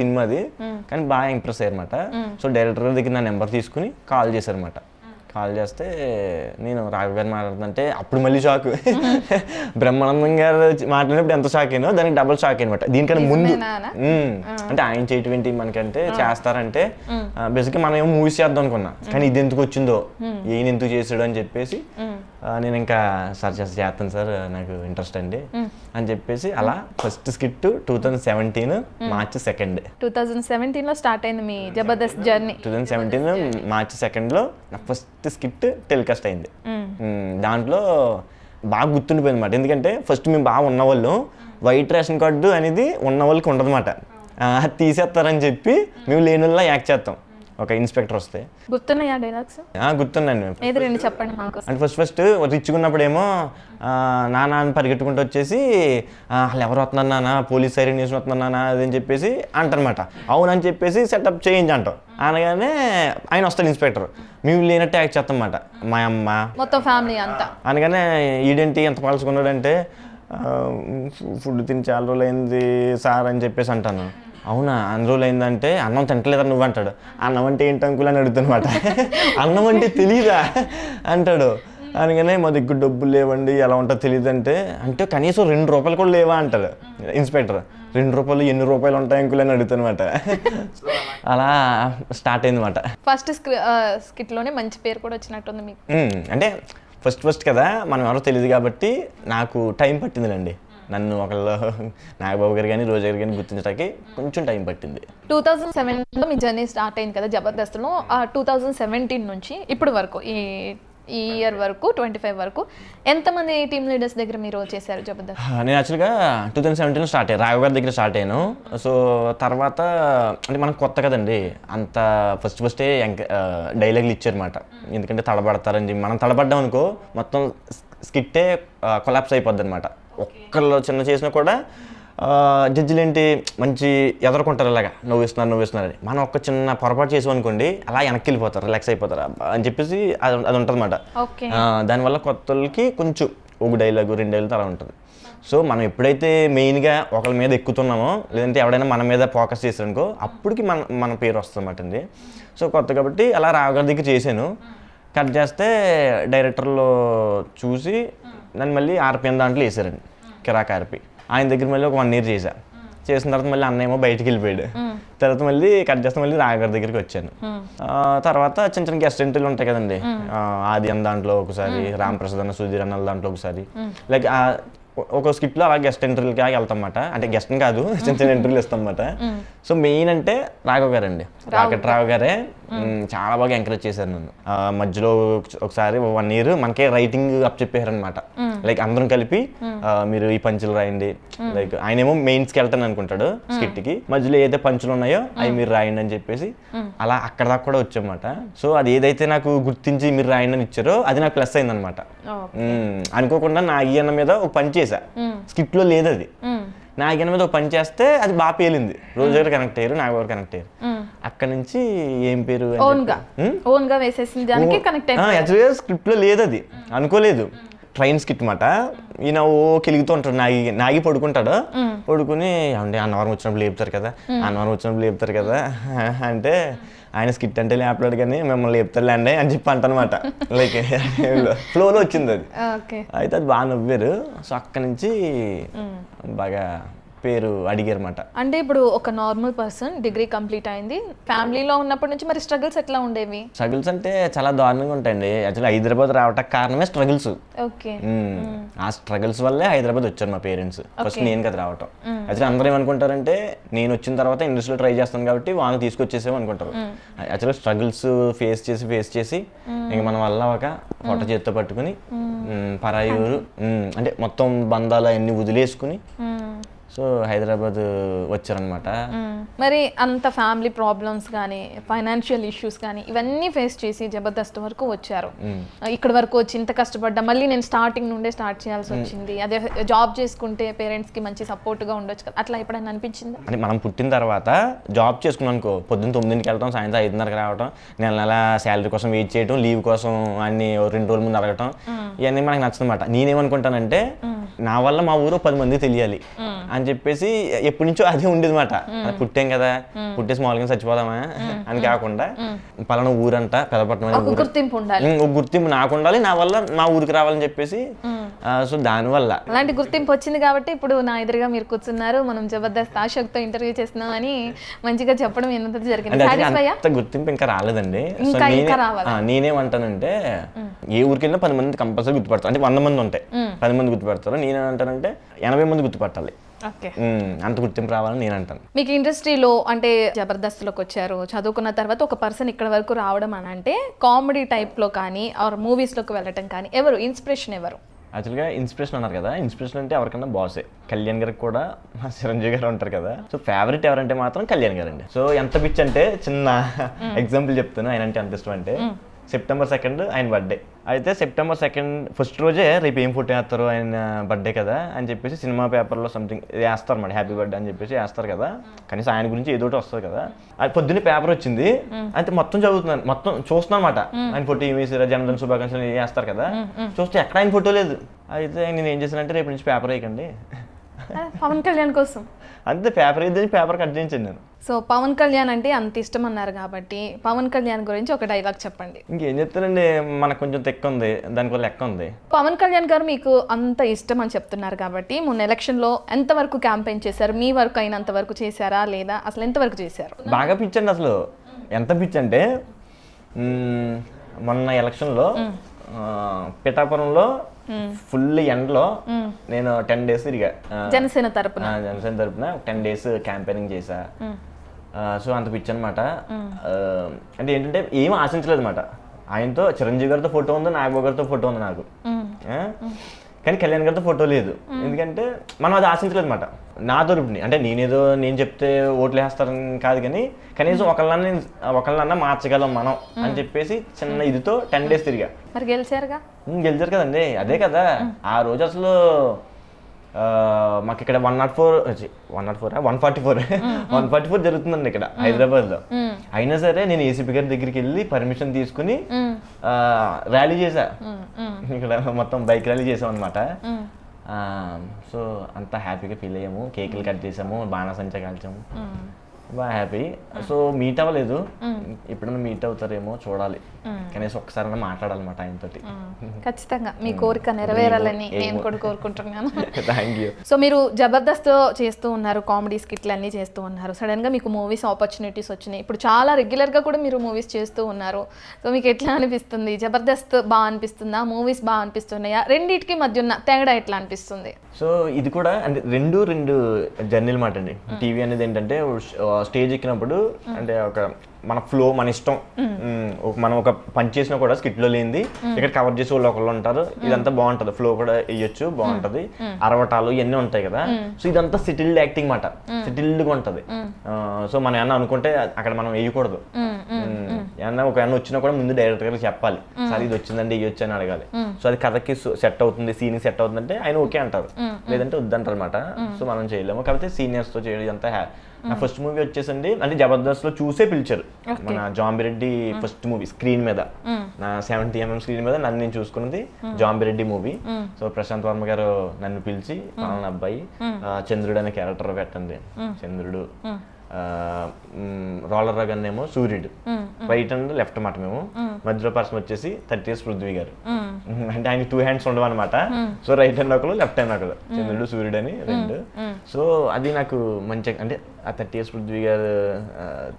సినిమాది, కానీ బాగా ఇంప్రెస్ అయ్యారు అనమాట. సో డైరెక్టర్ గారి దగ్గర నా నెంబర్ తీసుకుని కాల్ చేశారనమాట. కాల్ చేస్తే నేను రాఘవ్ గారు మాట్లాడుతుంటే అప్పుడు మళ్ళీ షాక్. బ్రహ్మానందం గారు మాట్లాడినప్పుడు ఎంత షాక్ అయినో దానికి డబుల్ షాక్ అనమాట. దీనికన్నా ముందు అంటే ఆయన చేయటువంటి మనకంటే చేస్తారంటే బేసిక్గా మనం ఏమో మూవీస్ చేద్దాం అనుకున్నా, కానీ ఇది ఎందుకు వచ్చిందో ఈయన ఎందుకు చేసాడు అని చెప్పేసి నేను ఇంకా సార్ చేస్తాను సార్ నాకు ఇంట్రెస్ట్ అండి అని చెప్పేసి అలా ఫస్ట్ స్కిట్ 2017 March 2. 2017లో స్టార్ట్ అయింది మీ జబర్దస్త్ జర్నీ. 2017 March 2 నా ఫస్ట్ స్కిట్ టెలికాస్ట్ అయింది. దాంట్లో బాగా గుర్తుండిపోయింది అనమాట. ఎందుకంటే ఫస్ట్ మేము బాగా ఉన్నవాళ్ళు, వైట్ రేషన్ కార్డు అనేది ఉన్న వాళ్ళకి ఉండదు అనమాట. అది తీసేస్తారని చెప్పి మేము లేని వాళ్ళ యాక్ట్ చేస్తాం. ఒక ఇన్స్పెక్టర్ వస్తే గుర్తున్నాయా డైలాగ్స్? గుర్తున్నాను. చెప్పండి మాకు. అంటే ఫస్ట్ రిచ్గా ఉన్నప్పుడేమో నాన్న పరిగెట్టుకుంటూ వచ్చేసి వాళ్ళు ఎవరు వస్తున్నారు నాన్న, పోలీస్ సైరన్ న్యూస్ వస్తున్నారు నాన్న అదని చెప్పేసి అంటారనమాట. అవునని చెప్పేసి సెటప్ చేంజ్ అంటాం. అనగానే ఆయన వస్తాడు ఇన్స్పెక్టర్, మేము లేనట్టు యాక్ట్ చేస్తాం అన్నమాట. మా అమ్మ మొత్తం ఫ్యామిలీ అంతా. అనగానే ఈడేంటి ఎంత పాల్చుకున్నాడంటే ఫుడ్ తిని చాలా రోజులు అయింది సార్ అని చెప్పేసి అంటాను. అవునా అన్ని రోజులు అయిందంటే అన్నం తింటలేదా నువ్వు అంటాడు. అన్నం అంటే ఏంటి అంకుల్ అని అడుగుతానమాట. అన్నం అంటే తెలీదా అంటాడు. అనగానే మా దగ్గర డబ్బులు లేవండి ఎలా ఉంటుందో తెలియదు అంటే కనీసం 2 రూపాయలు కూడా లేవా అంటాడు ఇన్స్పెక్టర్. 2 రూపాయలు ఎన్ని రూపాయలు ఉంటాయి అంకుల్ అని అడుగుతానమాట. అలా స్టార్ట్ అయింది అనమాట. ఫస్ట్ స్కిట్లోనే మంచి పేరు కూడా వచ్చినట్టుంది మీకు. అంటే ఫస్ట్ కదా మనం ఎవరో తెలియదు కాబట్టి నాకు టైం పట్టిందిలేండి. నన్ను ఒకళ్ళు నాగబాబు గారు కానీ రోజా గారు కానీ గుర్తించడానికి కొంచెం టైం పట్టింది. 2007లో మీ జర్నీ స్టార్ట్ అయింది కదా జబర్దస్త్లో. 2017 నుంచి ఇప్పుడు వరకు ఈ ఇయర్ వరకు 25 వరకు ఎంతమంది టీమ్ లీడర్స్ దగ్గర మీరు చేశారు జబర్దస్త్? నేను యాక్చువల్గా 2017లో స్టార్ట్ అయ్యాను, రాఘవ్ గారి దగ్గర స్టార్ట్ అయ్యాను. సో తర్వాత అంటే మనకు కొత్త కదండి, అంత ఫస్టే డైలాగులు ఇచ్చారన్నమాట. ఎందుకంటే తడబడతారని చెప్పి మనం తడబడ్డాం అనుకో మొత్తం స్కిట్టే కొలాప్స్ అయిపోద్ది అనమాట. ఒక్కళ్ళు చిన్న చేసినా కూడా జడ్జిలు ఏంటి మంచి ఎదుర్కొంటారు ఇలాగా నువ్విస్తున్నారు అని. మనం ఒక్క చిన్న పొరపాటు చేసాం అనుకోండి అలా వెనక్కి వెళ్ళిపోతారు, రిలాక్స్ అయిపోతారు అని చెప్పేసి అది ఉంటుంది అన్నమాట. దానివల్ల కొత్త వాళ్ళకి కొంచెం ఒక డైలాగు 2 డైలాగులు అలా ఉంటుంది. సో మనం ఎప్పుడైతే మెయిన్గా ఒకళ్ళ మీద ఎక్కుతున్నామో లేదంటే ఎవడైనా మన మీద ఫోకస్ చేశారనుకో అప్పటికి మన పేరు వస్తుంది అన్నమాట అండి. సో కొత్త కాబట్టి అలా రావుగారి దగ్గర చేశాను. కట్ చేస్తే డైరెక్టర్లో చూసి నన్ను మళ్ళీ RPM దాంట్లో వేసారండి, కిరాక్ RP. ఆయన దగ్గర మళ్ళీ ఒక 1 year చేసిన తర్వాత మళ్ళీ అన్న ఏమో బయటికి వెళ్ళిపోయాడు. తర్వాత మళ్ళీ కట్ చేస్తే మళ్ళీ రావుగారి దగ్గరికి వచ్చాను. తర్వాత చిన్న చిన్న గెస్ట్ ఎంట్రీలు ఉంటాయి కదండి, ఆది అన్న దాంట్లో ఒకసారి, రామప్రసాద్ అన్న, సుధీర్ అన్న దాంట్లో ఒకసారి, లైక్ ఒక స్కిట్లో అలా గెస్ట్ ఎంట్రీలకి వెళ్తాం అన్నమాట. అంటే గెస్ట్ కాదు, చిన్న చిన్న ఎంట్రీలు ఇస్తాం అన్నమాట. సో మెయిన్ అంటే రాఘవ్ గారు అండి, రావు గారే చాలా బాగా ఎంకరేజ్ చేశారు నన్ను. మధ్యలో ఒకసారి 1 year మనకే రైటింగ్ అప్ చెప్పారు అనమాట. లైక్ అందరం కలిపి మీరు ఈ పంచులు రాయండి, లైక్ ఆయన ఏమో మెయిన్స్కి వెళ్తాను అనుకుంటాడు స్కిట్కి, మధ్యలో ఏదైతే పంచులు ఉన్నాయో అవి మీరు రాయండి అని చెప్పేసి అలా అక్కడ దాకా కూడా వచ్చామన్నమాట. సో అది ఏదైతే నాకు గుర్తించి మీరు రాయండి అని ఇచ్చారో అది నాకు ప్లస్ అయింది అనమాట. అనుకోకుండా నాగన్న మీద ఒక పని చేశా, స్కిట్ లో లేదు అది, నాగన్న మీద ఒక పని చేస్తే అది బాగా పేలింది. రోజు గారు కనెక్ట్ అయ్యారు, నాగ గారు కనెక్ట్ అయ్యారు. అక్కడ నుంచి ఏం పేరు యాక్చువల్గా స్క్రిప్ట్ లో లేదు అది, అనుకోలేదు. ట్రైన్ స్కిట్ మాట. ఈయన ఓ కెలుగుతూ ఉంటాడు, నాగి పడుకుంటాడు, పడుకుని అంటే అన్నవరం వచ్చినప్పుడు లేపుతారు కదా అంటే ఆయన స్కిట్ అంటే లేపలాడు కానీ మిమ్మల్ని లేపుతారులేండి అని చెప్పి అంటనమాట. లైక్ ఫ్లోలో వచ్చింది అది. అయితే అది బాగా నవ్వారు. సో అక్కడి నుంచి బాగా పేరు అడిగారు మాట. అంటే ఇప్పుడు ఒక నార్మల్ పర్సన్ డిగ్రీ కంప్లీట్ అయింది, ఫ్యామిలీలో ఉన్నప్పటి నుంచి మరి స్ట్రగుల్స్ ఎట్లా ఉండేవి? స్ట్రగుల్స్ అంటే చాలా దారుణంగా ఉంటాయండి. యాక్చువల్లీ హైదరాబాద్ రావటానికి కారణమే స్ట్రగుల్స్. ఆ స్ట్రగుల్స్ వల్లే హైదరాబాద్ వచ్చారు మా పేరెంట్స్. ఫస్ట్ నేను కదా రావటం. యాక్చువల్లీ అందరూ ఏమనుకుంటారంటే నేను వచ్చిన తర్వాత ఇండస్ట్రీలో ట్రై చేస్తాను కాబట్టి వాళ్ళని తీసుకొచ్చేసేమో అనుకుంటారు. యాక్చువల్లీ స్ట్రగుల్స్ ఫేస్ చేసి ఇంక మన వల్ల ఒక పొట్ట చేత్తో పట్టుకుని పరాయి ఊరు అంటే మొత్తం బంధాలు అన్ని వదిలేసుకుని సో హైదరాబాద్ వచ్చారనమాట. మరి అంత ఫ్యామిలీ ప్రాబ్లమ్స్ కానీ ఫైనాన్షియల్ ఇష్యూస్ కానీ ఇవన్నీ ఫేస్ చేసి జబర్దస్త్ వరకు వచ్చారు. ఇక్కడ వరకు వచ్చి ఇంత కష్టపడ్డా మళ్ళీ నేను స్టార్టింగ్ నుండే స్టార్ట్ చేయాల్సి వచ్చింది. అదే జాబ్ చేసుకుంటే పేరెంట్స్ కి మంచి సపోర్ట్గా ఉండొచ్చు కదా, అట్లా ఎప్పుడైనా అనిపించిందా? అంటే మనం పుట్టిన తర్వాత జాబ్ చేసుకున్నాం అనుకో, పొద్దున్న 9కి వెళ్తాం, సాయంత్రం 5:30కి రావటం, నెల శాలరీ కోసం వెయిట్ చేయడం, లీవ్ కోసం అన్ని 2 రోజుల ముందు అడగటం, ఇవన్నీ మనకు నచ్చదన్నమాట. నేనేమనుకుంటానంటే నా వల్ల మా ఊరు 10 మంది తెలియాలి అని చెప్పేసి ఎప్పటి నుంచో అదే ఉండేది మాట. పుట్టాం కదా, పుట్టేసి మామూలుగా చచ్చిపోదామా అని కాకుండా పలానా ఊరంట పెదపట్నం ఒక గుర్తింపు నాకు ఉండాలి, నా వల్ల మా ఊరికి రావాలని చెప్పేసి. సో దానివల్ల అలాంటి గుర్తింపు వచ్చింది కాబట్టి ఇప్పుడు నా ఎదురుగా మీరు కూర్చున్నారు, మనం జబర్దస్త్ ఆశక్తో ఇంటర్వ్యూ చేస్తున్నాం అని మంచిగా చెప్పడం ఎంత జరిగింది. అంత గుర్తింపు ఇంకా రాలేదండి. నేనేమంటానంటే ఏ ఊరికి వెళ్ళినా 10 మంది కంపల్సరీ గుర్తుపడతారు. అంటే 100 మంది ఉంటాయి, 10 మంది గుర్తుపడతారు. నేనేమంటానంటే 80 మంది గుర్తుపట్టాలి, అంత గుర్తింపు రావాలని నేను అంటాను. మీకు ఇండస్ట్రీలో అంటే జబర్దస్త్లోకి వచ్చారు, చదువుకున్న తర్వాత ఒక పర్సన్ ఇక్కడ వరకు రావడం అని అంటే కామెడీ టైప్లో కానీ ఆర్ మూవీస్లోకి వెళ్ళటం కానీ ఎవరు ఇన్స్పిరేషన్? ఎవరు యాక్చువల్గా ఇన్స్పిరేషన్ అన్నారు కదా, ఇన్స్పిరేషన్ అంటే ఎవరికన్నా బాసే. కళ్యాణ్ గారికి కూడా మా చిరంజీవి గారు ఉంటారు కదా. సో ఫేవరెట్ ఎవరంటే మాత్రం కళ్యాణ్ గారు అండి. సో ఎంత పిచ్ అంటే చిన్న ఎగ్జాంపుల్ చెప్తాను ఆయన అంటే ఎంత ఇష్టం అంటే, September 2 ఆయన బర్త్డే. అయితే September 2 ఫస్ట్ రోజే రేపు ఏం ఫోటో వేస్తారు ఆయన బర్త్డే కదా అని చెప్పేసి సినిమా పేపర్లో సంథింగ్ వేస్తారు అన్నమాట, హ్యాపీ బర్త్డే అని చెప్పేసి వేస్తారు కదా. కనీసం ఆయన గురించి ఏదో ఒకటి వస్తుంది కదా. అది పొద్దున్నే పేపర్ వచ్చింది, అయితే మొత్తం చదువుతున్నాను, మొత్తం చూస్తున్నాను అనమాట. ఆయన ఫోటో ఏమి వేసారా, జన్మదిన శుభాకాంక్షలు వేస్తారు కదా, చూస్తే ఎక్కడ ఆయన ఫోటో లేదు. అయితే నేను ఏం చేశానంటే రేపు నుంచి పేపర్ వేయకండి పవన్ కళ్యాణ్ కోసం అంతే, పేపర్ వేద్దని పేపర్ కట్ చేయించాను నేను. సో పవన్ కళ్యాణ్ అంటే అంత ఇష్టం అన్నారు కాబట్టి పవన్ కళ్యాణ్ గురించి ఒక డైలాగ్ చెప్పండి. ఇంకేం చెప్తానండి, మనకు కొంచెం తెక్క ఉంది, దానివల్ల లెక్క ఉంది. పవన్ కళ్యాణ్ గారు మీకు అంత ఇష్టం అని చెప్తున్నారు కాబట్టి మొన్న ఎలక్షన్లో ఎంతవరకు క్యాంపెయిన్ చేశారు? మీ వరకు అయినంత వరకు చేశారా లేదా అసలు ఎంతవరకు చేశారు? బాగా పిచ్ అండి, అసలు ఎంత పిచ్ అంటే మొన్న ఎలక్షన్లో పిఠాపురంలో ఫుల్ ఎండలో నేను 10 days తిరిగా జనసేన తరపున 10 days క్యాంపెయినింగ్ చేశా. సో అంత పిచ్చి అనమాట. అంటే ఏంటంటే ఏం ఆశించలేదు అనమాట. ఆయనతో చిరంజీవి గారితో ఫోటో ఉంది, నాగబాబు గారితో ఫోటో ఉంది నాకు, కానీ కళ్యాణ్ గారితో ఫోటో లేదు. ఎందుకంటే మనం అది ఆశించలేదు అనమాట. నా తరపుని అంటే నేను చెప్తే ఓట్లు వేస్తారని కాదు, కానీ కనీసం ఒకళ్ళన్నా మార్చగలం మనం అని చెప్పేసి చిన్న ఇదితో 10 days తిరిగా. మరి గెలిచారు కదండి. అదే కదా ఆ రోజు అసలు మాకు ఇక్కడ 144 జరుగుతుందండి ఇక్కడ హైదరాబాద్లో. అయినా సరే నేను ఏసీపీ గారి దగ్గరికి వెళ్ళి పర్మిషన్ తీసుకుని ర్యాలీ చేశా. ఇక్కడ మొత్తం బైక్ ర్యాలీ చేసాం అనమాట. సో అంతా హ్యాపీగా ఫీల్ అయ్యాము, కేకులు కట్ చేసాము, బాణసంచా కాల్చాము, బాగా హ్యాపీ. సో మీట్ అవ్వలేదు, ఎప్పుడైనా మీట్ అవుతారేమో చూడాలి, కనీసం ఒక్కసారైనా మాట్లాడాలన్నమాట ఆయనతోటి. ఖచ్చితంగా మీ కోరిక నెరవేరాలని నేను కూడా కోరుకుంటున్నాను. Thank you. సో మీరు జబర్దస్త్ చేస్తూ ఉన్నారు, కామెడీ స్కిట్లు అన్నీ చేస్తూ ఉన్నారు, సడన్గా మీకు మూవీస్ ఆపర్చునిటీస్ వచ్చినాయి, ఇప్పుడు చాలా రెగ్యులర్గా కూడా మీరు మూవీస్ చేస్తూ ఉన్నారు. సో మీకు ఎట్లా అనిపిస్తుంది? జబర్దస్త్ బాగా అనిపిస్తుందా, మూవీస్ బాగా అనిపిస్తున్నాయా, రెండింటికి మధ్య ఉన్న తేడా ఎట్లా అనిపిస్తుంది? సో ఇది కూడా అంటే రెండు జర్నీలు మాట అండి. టీవీ అనేది ఏంటంటే స్టేజ్ ఎక్కినప్పుడు అంటే ఒక మన ఫ్లో మన ఇష్టం, మనం ఒక పని చేసినా కూడా స్కిట్లో లేనిది ఇక్కడ కవర్ చేసే వాళ్ళు ఒకళ్ళు ఉంటారు, ఇదంతా బాగుంటది, ఫ్లో కూడా వేయొచ్చు, బాగుంటది, అరవటాలు ఇవన్నీ ఉంటాయి కదా. సో ఇదంతా సిటిల్డ్ యాక్టింగ్ మాట, సిటిల్డ్గా ఉంటది. సో మనం ఏమన్నా అనుకుంటే అక్కడ మనం వేయకూడదు, ఏమన్నా ఒక ఏమన్నా వచ్చినా కూడా ముందు డైరెక్టర్ గారికి చెప్పాలి, సార్ ఇది వచ్చిందండి వేయొచ్చు అని అడగాలి. సో అది కథకి సెట్ అవుతుంది, సీన్కి సెట్ అవుతుంది అంటే ఆయన ఓకే అంటారు, లేదంటే వద్దంటారు అనమాట. సో మనం చేయలేము, కాకపోతే సీనియర్స్తో చేయడం అంతా నా ఫస్ట్ మూవీ వచ్చేసండి అంటే జబర్దస్త్ లో చూసే పిలిచారు. మన జాంబిరెడ్డి ఫస్ట్ మూవీ స్క్రీన్ మీద, నా 70mm స్క్రీన్ మీద నన్ను నేను చూసుకున్నది జాంబిరెడ్డి మూవీ. సో ప్రశాంత్ వర్మ గారు నన్ను పిలిచి పలానా అబ్బాయి చంద్రుడు అనే క్యారెక్టర్ పెట్టండి, చంద్రుడు, రోలర్ రగన్ ఏమో సూర్యుడు, రైట్ అండ్ లెఫ్ట్ మాట మేము, మధ్యలో పర్సన్ వచ్చేసి 30 years పృథ్వీ గారు. అంటే ఆయన 2 hands ఉండవు అనమాట. సో రైట్ హ్యాండ్ ఒకరు, లెఫ్ట్ హ్యాండ్ ఒకరు, చంద్రుడు సూర్యుడు అని రెండు. సో అది నాకు మంచిగా అంటే ఆ 30 years పృథ్వీ గారు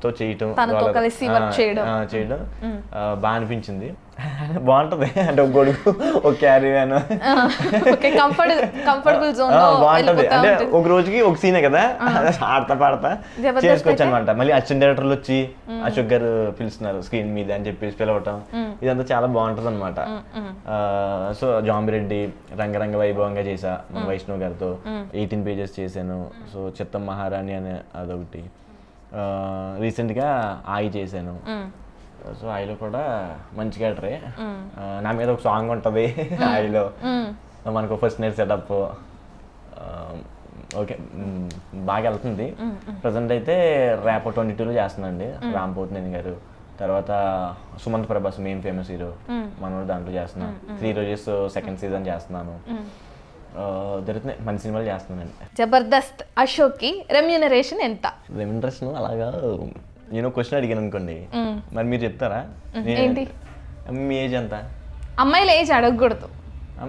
తో చేయడం బాగా అనిపించింది. బాగుంటది అంటే ఒక గొడుగు, ఒక క్యారీ వ్యాన్, బాగుంటది. అంటే ఒక రోజుకి ఒక సీనే కదా, ఆడతా పాడతా చేసుకోవచ్చు అనమాట. మళ్ళీ అసిస్టెంట్ డైరెక్టర్లు వచ్చి అశోక్ గారు పిలుస్తున్నారు స్క్రీన్ మీద అని చెప్పేసి పిలవటం, ఇదంతా చాలా బాగుంటది అనమాట. సో జాంబిరెడ్డి రంగరంగ వైభవంగా చేసా మన వైష్ణవ్ గారితో, 18 pages చేశాను. సో చిత్తం మహారాణి అనే అదొకటి, రీసెంట్గా ఆయి చేశాను. సో ఆయిలో కూడా మంచి క్యారెక్టరే. నా మీద ఒక సాంగ్ ఉంటుంది ఆయిలో, మనకు ఫస్ట్ నైట్ సెటప్ ఓకే బాగా వెళ్తుంది. ప్రజెంట్ అయితే ర్యాప్ 22లో చేస్తున్నానండి, రాంపోతినేని గారు. తర్వాత Sumanth Prabhas main famous hero, మనోడు దాంట్లో చేస్తున్నాను. 3 రోజెస్ సెకండ్ సీజన్ చేస్తున్నాను. జరుగుతున్నాయి, మంచి సినిమాలు చేస్తున్నానండి. జబర్దస్త్ అశోక్ కి రెమ్యూనరేషన్ ఎంత? రెమ్యూనరేషన్ అలాగా నేను క్వశ్చన్ అడిగాను అనుకోండి, మరి మీరు చెప్తారా? ఏంటి మీ ఏజ్ ఎంత? అమ్మాయిల ఏజ్ అడగకూడదు,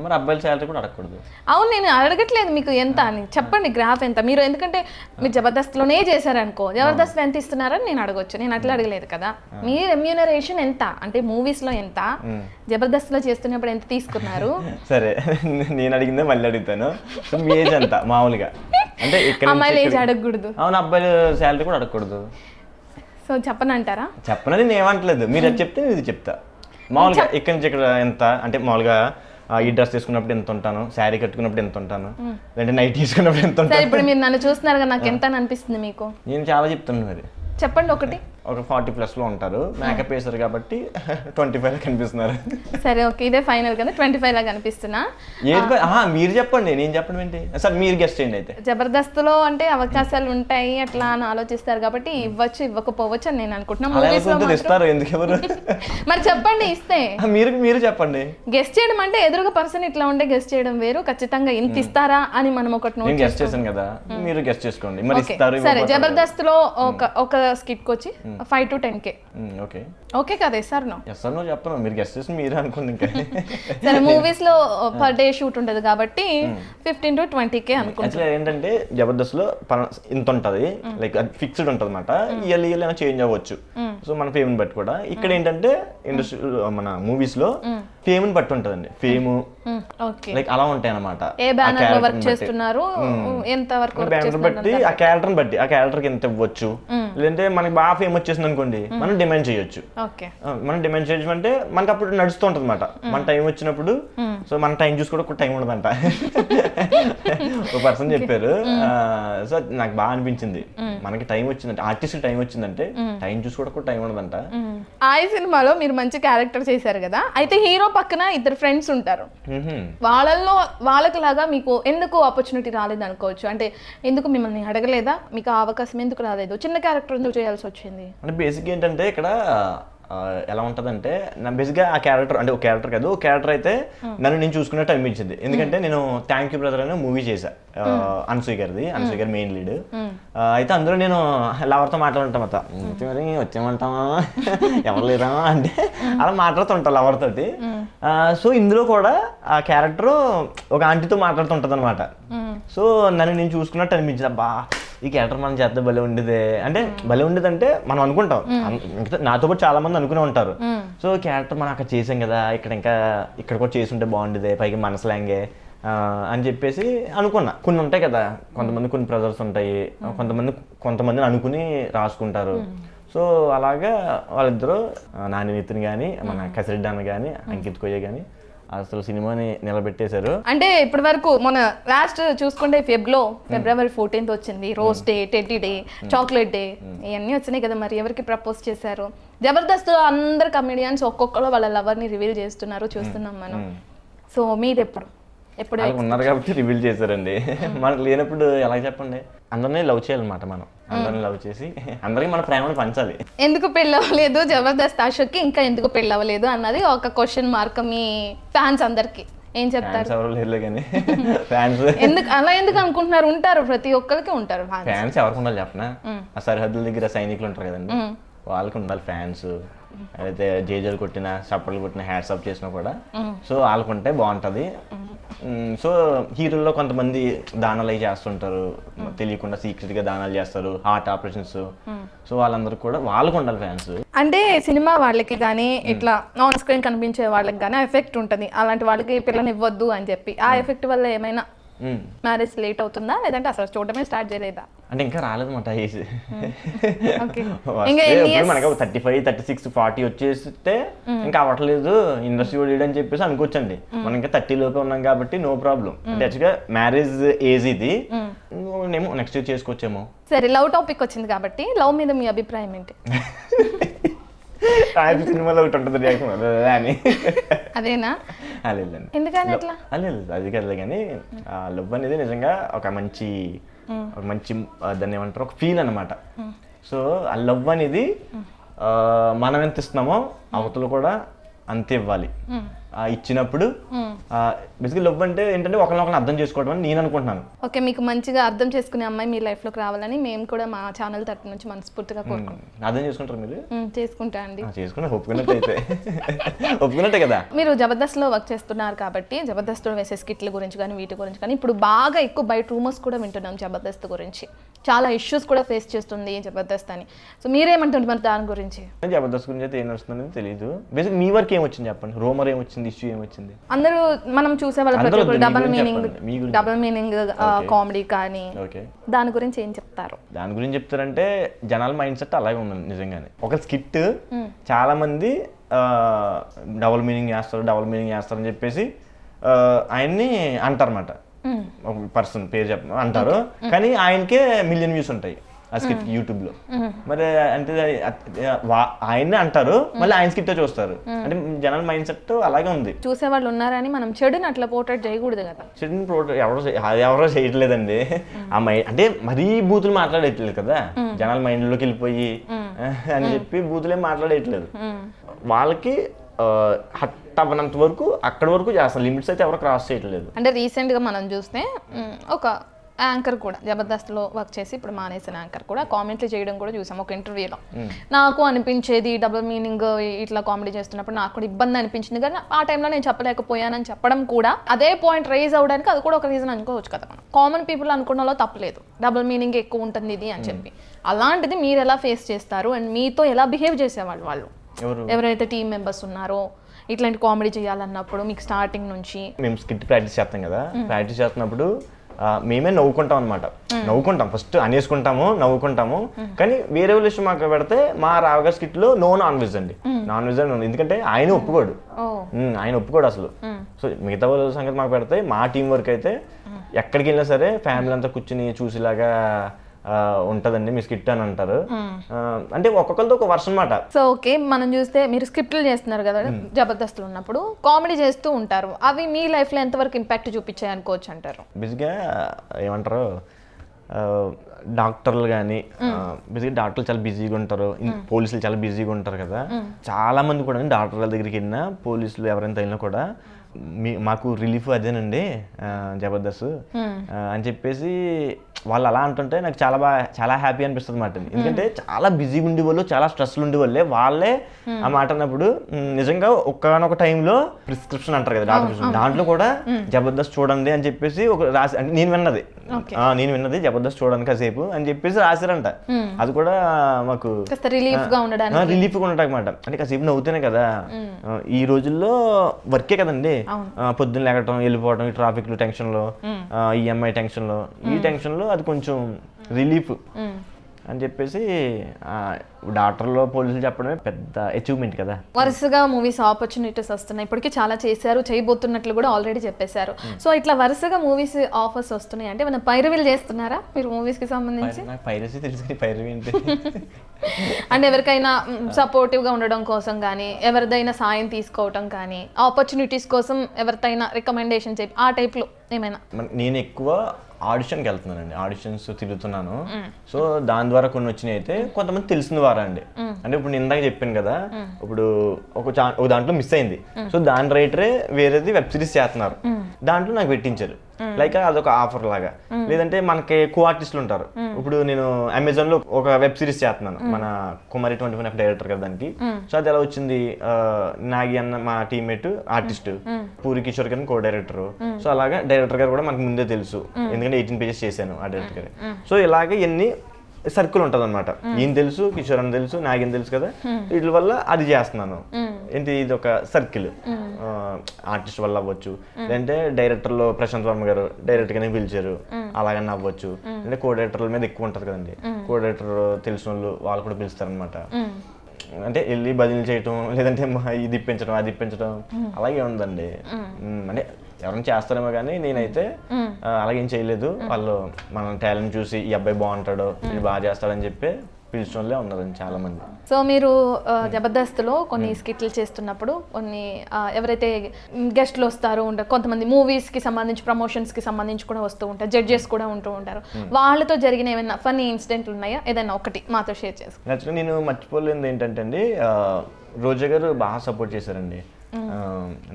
మరి అబ్బాయిల శాలరీ కూడా అడగకూడదు. అవును, నేను అడగట్లేదు మీకు ఎంత అని, చెప్పండి గ్రాఫ్ ఎంత. మీరు ఎందుకంటే మీరు జబర్దస్త్లోనే చేశారనుకో, జబర్దస్త్ ఎంత ఇస్తున్నారని నేను అడగొచ్చు, నేను అట్లా అడగలేదు కదా. మీ రెమ్యూనరేషన్ ఎంత అంటే మూవీస్లో ఎంత, జబర్దస్త్లో చేస్తున్నప్పుడు ఎంత తీసుకున్నారు? సరే నేను అడిగిందే మళ్ళీ అడుగుతాను. మీ ఏజ్ ఎంత మామూలుగా? అంటే అమ్మాయిల ఏజ్ అడగకూడదు. అవును, అబ్బాయిల శాలరీ కూడా అడగకూడదు. సో చెప్పనంటారా? చెప్పనని నేను ఏమంటలేదు, మీరు అది చెప్తే నేను ఇది చెప్తా. మామూలుగా ఇక్కడి నుంచి ఇక్కడ ఎంత అంటే మామూలుగా ఈ డ్రెస్ తీసుకున్నప్పుడు ఎంత ఉంటాను, శారీ కట్టుకున్నప్పుడు ఎంత ఉంటాను, లేదంటే నైట్ తీసుకున్నప్పుడు ఎంత ఉంటాను. ఇప్పుడు మీరు నన్ను చూస్తున్నారు కదా, నాకు ఎంత అనిపిస్తుంది మీకు? నేను చాలా చెప్తాను, మరి చెప్పండి ఒకటి. ఒక 40+ లో ఉంటారు, మేకప్ వేసారు కాబట్టి 25 కనిపిస్తున్నారు. సరే ఓకే, ఇదే ఫైనల్ కదా, 25 లాగా కనిపిస్తున్నా. మీరు చెప్పండి, నేను చెప్పడం ఏంటి సార్, మీరు గెస్ట్ చేయండి. అయితే జబర్దస్త్లో అంటే అవకాశాలు ఉంటాయి అట్లా అని ఆలోచిస్తారు కాబట్టి ఇవ్వచ్చు ఇవ్వకపోవచ్చు అని నేను అనుకుంటున్నాను. ఇస్తారు ఎందుకు ఎవరు? మరి చెప్పండి, ఇస్తే మీరు చెప్పండి. గెస్ట్ చేయడం అంటే ఎదురుగా పర్సన్ ఇట్లా ఉంటే గెస్ట్ చేయడం వేరు, ఖచ్చితంగా ఇంత ఇస్తారా అని మనం ఒకటి నోట్ గెస్ట్ చేశాను కదా, మీరు గెస్ట్ చేసుకోండి. మరి ఇస్తారు. సరే, జబర్దస్త్లో ఒక స్కిట్ వచ్చి 5 to 10K. ఓకే ఓకే కదా, సార్ నో చెప్పను, మీరు గెస్ట్ చేసి మీరు అనుకోండి. ఇంకా సరే, మూవీస్ లో పర్ డే షూట్ ఉంటది కాబట్టి 15 to 20K అనుకుంటా. ఏంటంటే జబర్దస్త్ లో ఇంత ఉంటది, లైక్ అది ఫిక్స్డ్ ఉంటది అనమాట. ఇయర్లీ చేంజ్ అవ్వచ్చు. సో మన ఫేమ్ బట్టి కూడా. ఇక్కడ ఏంటంటే ఇండస్ట్రీ మన మూవీస్ లో ఫేమ్ ని బట్టి ఉంటదండి, ఫేమ్ లైక్ అలా ఉంటాయి అనమాట. ఏ బ్యానర్ లో వర్క్ చేస్తున్నారు, ఎంత వరకు బ్యానర్ బట్టి, ఆ క్యారెక్టర్ బట్టి, ఆ క్యారెక్టర్ కి ఎంత ఇవ్వచ్చు, లేదంటే మనకి బాగా ఫేమ్ వచ్చేసింది అనుకోండి మనం డిమాండ్ చేయొచ్చు. ఓకే. మనం డిమాండ్ చేయొచ్చు అంటే మనకు అప్పుడు నడుస్తూ ఉంటుంది అనమాట. మన టైం వచ్చినప్పుడు సో మన టైం చూసుకోవడం టైం ఉండదంట. ఒక పర్సన్ చెప్పారు. సో నాకు బాగా అనిపించింది. మనకి టైం వచ్చిందంటే ఆర్టిస్ట్ టైం వచ్చిందంటే టైం చూసుకోవడం టైం ఉండదంట. ఆ సినిమాలో మీరు మంచి క్యారెక్టర్ చేశారు కదా, అయితే హీరో పక్కన ఇద్దరు ఫ్రెండ్స్ ఉంటారు. వాళ్ళల్లో వాళ్ళకిలాగా మీకు ఎందుకు ఆపర్చునిటీ రాలేదు అనుకోవచ్చు? అంటే ఎందుకు మిమ్మల్ని అడగలేదా? మీకు ఆ అవకాశం ఎందుకు రాలేదు? చిన్న క్యారెక్టర్ ఎందుకు చేయాల్సి వచ్చింది? అంటే బేసిక్ ఏంటంటే ఇక్కడ ఎలా ఉంటుందంటే నా బేసిక్గా ఆ క్యారెక్టర్ అంటే ఒక క్యారెక్టర్ కాదు, ఒక క్యారెక్టర్ అయితే నన్ను నేను చూసుకున్నట్టు అనిపించింది. ఎందుకంటే నేను థ్యాంక్ యూ బ్రదర్ అనే మూవీ చేశా, అనసూయ గారి మెయిన్ లీడ్. అయితే అందులో నేను లవర్తో మాట్లాడుంటాం అత మరి వచ్చేమంటామా ఎవరు లేరా అంటే అలా మాట్లాడుతుంటా లవర్ తోటి. సో ఇందులో కూడా ఆ క్యారెక్టర్ ఒక ఆంటీతో మాట్లాడుతుంటది అనమాట. సో నన్ను నేను చూసుకున్నట్టు అనిపించింది. అబ్బా ఈ క్యారెక్టర్ మనం చేస్తే భలే ఉండేదే అంటే భలే ఉండేది అంటే మనం అనుకుంటాం, నాతో పాటు చాలా మంది అనుకునే ఉంటారు. సో క్యారెక్టర్ మనం అక్కడ చేసాం కదా, ఇక్కడ కూడా చేసి ఉంటే బాగుండేదే, పైకి మనసులాంగే అని చెప్పేసి అనుకున్నా. కొన్ని ఉంటాయి కదా, కొంతమంది కొన్ని ప్రెజర్స్ ఉంటాయి, కొంతమందిని అనుకుని రాసుకుంటారు. సో అలాగా వాళ్ళిద్దరూ నాని నితిన్ కానీ మన కసిరెడ్డి అన్న కానీ అంకిత్ కొయ్య కానీ అసలు సినిమాని నిలబెట్టేశారు. అంటే ఇప్పటి వరకు మన లాస్ట్ చూసుకుంటే ఫిబ్రవరి 14th వచ్చింది, rose day, teddy day, chocolate day, ఇవన్నీ వచ్చినాయి కదా. మరి ఎవరికి ప్రపోజ్ చేశారు? జబర్దస్త్ అందరు కమెడియన్స్ ఒక్కొక్కరు వాళ్ళ లవర్ని రివీల్ చేస్తున్నారు, చూస్తున్నాం మనం. సో మీరు ఎప్పుడు ఉన్నారు కాబట్టి రివీల్ చేశారండి. మనకు లేనప్పుడు ఎలా చెప్పండి? అందరినీ లవ్ చేయాలన్నమాట. మనం అందరినీ లవ్ చేసి అందరికి మన ప్రేమను పంచాలి. ఎందుకు పెళ్ళి అవ్వలేదు జబర్దస్త్ అశోక్కి, ఇంకా ఎందుకు పెళ్ళి అవ్వలేదు అన్నది ఒక క్వశ్చన్ మార్క్ మీ ఫ్యాన్స్ అందరికి. ఏం చెప్తారు? ఎవరు లేరులే కానీ ఫ్యాన్స్ ఎందుకు అనుకుంటున్నారు? ఉంటారు, ప్రతి ఒక్కరికి ఉంటారు ఫ్యాన్స్. ఎవరికి ఉండాలి చెప్పనా? ఆ సరిహద్దుల దగ్గర సైనికులు ఉంటారు కదండి, వాళ్ళకి ఉండాలి ఫ్యాన్స్. అయితే జేజలు కొట్టిన చప్పట్లు కొట్టిన హ్యాట్స్ అప్ చేసినా కూడా సో వాళ్ళకు ఉంటే బాగుంటుంది. సో హీరోల్లో కొంతమంది దానాలు అవి చేస్తుంటారు, తెలియకుండా సీక్రెట్ గా దానాలు చేస్తారు, హార్ట్ ఆపరేషన్స్. సో వాళ్ళందరూ కూడా వాళ్ళకు ఉండాలి ఫ్యాన్స్. అంటే సినిమా వాళ్ళకి కానీ ఇట్లా ఆన్ స్క్రీన్ కనిపించే వాళ్ళకి కానీ ఎఫెక్ట్ ఉంటుంది, అలాంటి వాళ్ళకి పిల్లని ఇవ్వద్దు అని చెప్పి. ఆ ఎఫెక్ట్ వల్ల ఏమైనా మ్యారేజ్ లేట్ అవుతుందా, లేదంటే అసలు చూడటమే స్టార్ట్ చేయలేదా? అంటే ఇంకా రాలేదన్నమాట ఏజ్. ఇంకా మనకి 35, 36, 40 వచ్చేస్తే ఇంకా అవ్వట్లేదు ఇండస్ట్రీ ఓడి అని చెప్పేసి అనుకోవచ్చండి. మనం ఇంకా 30 లోపే ఉన్నాం కాబట్టి నో ప్రాబ్లం. అంటే యాక్చువల్గా మ్యారేజ్ ఏజ్ ఇది, నెక్స్ట్ ఇయర్ చేసుకోవచ్చేమో. సరే, లవ్ టాపిక్ వచ్చింది కాబట్టి లవ్ మీద మీ అభిప్రాయం ఏంటి? సినిమాలో ఒకటి ఉంటుంది అని. అదేనా? లేదండి, ఎందుకని అట్లా? అది కదా. కానీ లవ్ అనేది నిజంగా ఒక మంచి దాన్ని ఏమంటారు, ఒక ఫీల్ అనమాట. సో ఆ లవ్ అనేది మనం ఎంత ఇస్తున్నామో అవతలు కూడా అంతే ఇవ్వాలి. ఇచ్చినప్పుడు బేసిక్గా లవ్ అంటే ఏంటంటే ఒకరినొకరిని అర్థం చేసుకోవడం అని నేను అనుకుంటున్నాను. ఓకే, మీకు మంచిగా అర్థం చేసుకునే అమ్మాయి మీ లైఫ్ లోకి రావాలని మేము కూడా మా ఛానల్ తరపు నుంచి మనస్ఫూర్తిగా కోరుకుంటున్నాం. అర్థం చేసుకుంటారు మీరు? చేసుకుంటా అండి. చేసుకున్నా ఒప్పుకున్నట్టు అయితే ఒప్పుకున్నట్టే కదా. మీరు జబర్దస్త్లో వర్క్ చేస్తున్నారు కాబట్టి జబర్దస్త్లో వేసే స్కిట్ల గురించి కానీ వీటి గురించి కానీ ఇప్పుడు బాగా ఎక్కువ బయట రూమర్స్ కూడా వింటున్నాం జబర్దస్త్ గురించి. చాలా ఇష్యూస్ కూడా ఫేస్ చేస్తుంది జబర్దస్త్ అని. సో మీరేమంటుంది మరి దాని గురించి? జబర్దస్త్ గురించి అయితే ఏం వస్తుందని తెలియదు. బేసిక్ మీ వర్క్ ఏమొచ్చింది చెప్పండి, రూమర్ ఏమొచ్చింది, ఇష్యూ ఏమొచ్చింది? అందరూ మనం చూసే వాళ్ళ ప్రతి ఒక్కరు డబల్ మీనింగ్ కామెడీ కానీ దాని గురించి ఏం చెప్తారు? దాని గురించి చెప్తారంటే జనాల మైండ్ సెట్ అలాగే ఉంది నిజంగానే. ఒక స్కిట్ చాలా మంది డబుల్ మీనింగ్ చేస్తారని చెప్పేసి ఆయన్ని అంటారన్నమాట. ఒక పర్సన్ పేరు చెప్ప అంటారు, కానీ ఆయనకే మిలియన్ వ్యూస్ ఉంటాయి ఆ స్కిట్ యూట్యూబ్ లో. మరి అంటే ఆయన్నే అంటారు, మళ్ళీ ఆయన స్కిట్ చూస్తారు. అంటే జనాల మైండ్ సెట్ అలాగే ఉంది. చూసేవాళ్ళు ఉన్నారని మనం చెడుని అట్లా పోర్ట్రేట్ చేయకూడదు కదా. చెడుని పోర్ట్రేట్ ఎవరో చేయట్లేదండి. ఆ మైండ్ అంటే మరీ బూతులు మాట్లాడేయట్లేదు కదా, జనాల మైండ్ లోకి వెళ్ళిపోయి అని చెప్పి బూతులేం మాట్లాడేయట్లేదు. వాళ్ళకి హట్ అవ్వనంత వరకు అక్కడి వరకు చేస్తారు, లిమిట్స్ అయితే ఎవరు క్రాస్ చేయట్లేదు. అంటే రీసెంట్గా మనం చూస్తే ఒక యాంకర్ కూడా జబర్దస్త్లో వర్క్ చేసి ఇప్పుడు మానేసిన యాంకర్ కూడా కామెంట్లు చేయడం కూడా చూసాం ఒక ఇంటర్వ్యూలో. నాకు అనిపించేది డబుల్ మీనింగ్ ఇట్లా కామెడీ చేస్తున్నప్పుడు నాకు కూడా ఇబ్బంది అనిపించింది, కానీ ఆ టైంలో నేను చెప్పలేకపోయానని చెప్పడం కూడా అదే పాయింట్ రైజ్ అవడానికి అది కూడా ఒక రీజన్ అనుకోవచ్చు కదా. మనం కామన్ పీపుల్ అనుకున్నలో తప్పలేదు, డబుల్ మీనింగ్ ఎక్కువ ఉంటుంది ఇది అని చెప్పి. అలాంటిది మీరు ఎలా ఫేస్ చేస్తారు అండ్ మీతో ఎలా బిహేవ్ చేసేవాళ్ళు వాళ్ళు ఎవరైతే టీమ్ మెంబర్స్ ఉన్నారో ఇట్లాంటి కామెడీ చేయాలన్నప్పుడు మీకు స్టార్టింగ్ నుంచి? మేము స్కిట్ ప్రాక్టీస్ చేస్తాం కదా, ప్రాక్టీస్ చేస్తున్నప్పుడు మేమే నవ్వుకుంటాం అనమాట. నవ్వుకుంటాం ఫస్ట్ అనేసుకుంటాము, నవ్వుకుంటాము. కానీ వేరే వాళ్ళ విషయం మాకు పెడితే మా రావుగారి స్కిట్లో నో నాన్ వెజ్ అండి. నాన్ వెజ్ అని ఎందుకంటే ఆయన ఒప్పుకోడు, ఆయన ఒప్పుకోడు అసలు. సో మిగతా వాళ్ళ సంగతి మాకు పెడితే మా టీం వర్క్ అయితే ఎక్కడికి వెళ్ళినా సరే ఫ్యామిలీ అంతా కూర్చుని చూసేలాగా ఉంటదండి మీ స్కిట్ అని అంటారు. అంటే ఒక్కొక్కరితో ఒక వర్షన్ మాట. సో ఓకే, మనం చూస్తే మీరు స్క్రిప్ట్లు చేస్తున్నారు కదా జబర్దస్త్లో ఉన్నప్పుడు, కామెడీ చేస్తూ ఉంటారు. అవి మీ లైఫ్లో ఎంతవరకు ఇంపాక్ట్ చూపించాయి అనుకోవచ్చు అంటారు? బేసిక్గా ఏమంటారు, డాక్టర్లు కానీ బేసిక్గా డాక్టర్లు చాలా బిజీగా ఉంటారు, పోలీసులు చాలా బిజీగా ఉంటారు కదా. చాలా మంది కూడా డాక్టర్ల దగ్గరికి వెళ్ళినా, పోలీసులు ఎవరైనా తగిలినా కూడా మాకు రిలీఫ్ అదేనండి జబర్దస్త్ అని చెప్పేసి వాళ్ళు అలా అంటుంటే నాకు చాలా హ్యాపీ అనిపిస్తుంది మాట. ఎందుకంటే చాలా బిజీగా ఉండేవాళ్ళు, చాలా స్ట్రెస్లు ఉండేవాళ్ళే వాళ్ళే ఆ మాట అన్నప్పుడు నిజంగా ఒక్కనొక టైంలో ప్రిస్క్రిప్షన్ అంటారు కదా డాక్టర్, దాంట్లో కూడా జబర్దస్త్ చూడండి అని చెప్పేసి ఒక రాసి, అంటే నేను విన్నది జబర్దస్త్ చూడండి కాసేపు అని చెప్పేసి రాశారంట. అది కూడా మాకు రిలీఫ్ గా ఉండటమాట. అంటే కాసేపు నవ్వుతేనే కదా. ఈ రోజుల్లో వర్కే కదండి, పొద్దున్న లేకటం, వెళ్ళిపోవడం, ఈ ట్రాఫిక్ టెన్షన్లో, ఈఎంఐ టెన్షన్లో, ఈ టెన్షన్లో అది కొంచెం రిలీఫ్ అని చెప్పేసి డాక్టర్లో పోలీసులు చెప్పడమే పెద్ద అచీవ్మెంట్ కదా. వరుసగా మూవీస్ ఆపర్చునిటీస్ వస్తున్నాయి, ఇప్పటికీ చాలా చేశారు, చేయబోతున్నట్లు కూడా ఆల్రెడీ చెప్పేశారు. సో ఇట్లా వరుసగా మూవీస్ ఆఫర్స్ వస్తున్నాయి అంటే మనం పైరవీలు చేస్తున్నారా మీరు మూవీస్ కి సంబంధించి? పైరసీ తెలుసు, పైరవీ ఏంటి అంటే ఎవరికైనా సపోర్టివ్ గా ఉండడం కోసం కానీ, ఎవరిదైనా సాయం తీసుకోవటం కానీ, ఆపర్చునిటీస్ కోసం ఎవరిదైనా రికమెండేషన్ చెప్పి ఆ టైప్ లో ఏమైనా? నేను ఎక్కువ ఆడిషన్కి వెళ్తున్నానండి, ఆడిషన్స్ తిరుగుతున్నాను. సో దాని ద్వారా కొన్ని వచ్చినాయి. అయితే కొంతమంది తెలిసిన వారా అండి, అంటే ఇప్పుడు నేను ఇందాక చెప్పాను కదా, ఇప్పుడు ఒక దాంట్లో మిస్ అయింది. సో దాని రైటరే వేరేది వెబ్ సిరీస్ చేస్తున్నారు, దాంట్లో నాకు పెట్టించారు. లైక్ అదొక ఆఫర్ లాగా. లేదంటే మనకి కో ఆర్టిస్టులు ఉంటారు. ఇప్పుడు నేను అమెజాన్ లో ఒక వెబ్ సిరీస్ చేస్తున్నాను, మన కుమారి 25 డైరెక్టర్ కదా దానికి. సో అది ఎలా వచ్చింది, నాగి అన్న మా టీమ్మేట్ ఆర్టిస్ట్, పూరి కిషోర్ గారిని కో డైరెక్టర్. సో అలాగా డైరెక్టర్ గారు కూడా మనకు ముందే తెలుసు, ఎందుకంటే 18 పేజెస్ చేశాను ఆ డైరెక్టర్ గారు. సో ఇలాగే ఎన్ని సర్కిల్ ఉంటుంది అనమాట. ఈయన తెలుసు, కిషోర్ అని తెలుసు, నాగేం తెలుసు కదా, వీటి వల్ల అది చేస్తున్నాను. ఏంటి, ఇది ఒక సర్కిల్. ఆర్టిస్ట్ వల్ల అవ్వచ్చు, లేదంటే డైరెక్టర్లో ప్రశాంత్ వర్మ గారు డైరెక్ట్ గానే పిలిచారు, అలాగని అవ్వచ్చు. అంటే కో డైరెక్టర్ల మీద ఎక్కువ ఉంటుంది కదండి, కో డైరెక్టర్ తెలిసిన వాళ్ళు కూడా పిలుస్తారనమాట. అంటే వెళ్ళి బదిలీ చేయటం, లేదంటే ఇది ఇప్పించడం, అది ఇప్పించడం, అలాగే ఉందండి. అంటే ఎవరైనా చేస్తారేమో కానీ నేనైతే అలాగేం చేయలేదు. వాళ్ళు మన టాలెంట్ చూసి ఈ అబ్బాయి బాగుంటాడు, ఇది బాగా చేస్తాడని చెప్పి పిలిచడంలో ఉన్నారండి చాలా మంది. సో మీరు జబర్దస్త్లో కొన్ని స్కిట్లు చేస్తున్నప్పుడు కొన్ని ఎవరైతే గెస్ట్లు వస్తారో ఉంటారు, కొంతమంది మూవీస్కి సంబంధించి ప్రమోషన్స్కి సంబంధించి కూడా వస్తూ ఉంటారు, జడ్జెస్ కూడా ఉంటూ ఉంటారు. వాళ్ళతో జరిగిన ఏమైనా ఫన్నీ ఇన్సిడెంట్లు ఉన్నాయా? ఏదైనా ఒకటి మాతో షేర్ చేసుకో. యాక్చువల్లీ నేను మర్చిపోలేదు ఏంటంటే అండి, రోజా గారు బాగా సపోర్ట్ చేశారండి.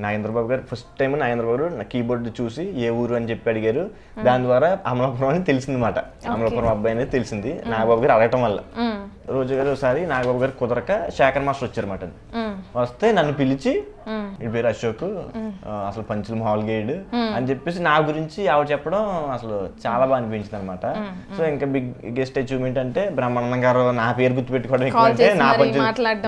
నాగేంద్రబాబు గారు ఫస్ట్ టైం నాగేంద్రబాబు గారు నా కీబోర్డ్ చూసి ఏ ఊరు అని చెప్పి అడిగారు. దాని ద్వారా అమలాపురం అని తెలిసిందన్నమాట, అమలాపురం అబ్బాయి అనేది తెలిసింది నాగబాబు గారు అడగటం వల్ల. రోజు గారు ఒకసారి నాగబాబు గారు కుదరక శేఖర్ మాస్టర్ వచ్చారన్నమాట. వస్తే నన్ను పిలిచి, ఈ పేరు అశోక్, అసలు పంచులు మామూలుగా వేయడు అని చెప్పేసి నా గురించి ఆవిడ చెప్పడం అసలు చాలా బాగా అనిపించింది అనమాట. సో ఇంకా బిగ్గెస్ట్ అచీవ్మెంట్ అంటే బ్రహ్మానందం గారు నా పేరు గుర్తుపెట్టుకోవడం ఎక్కువ, అంటే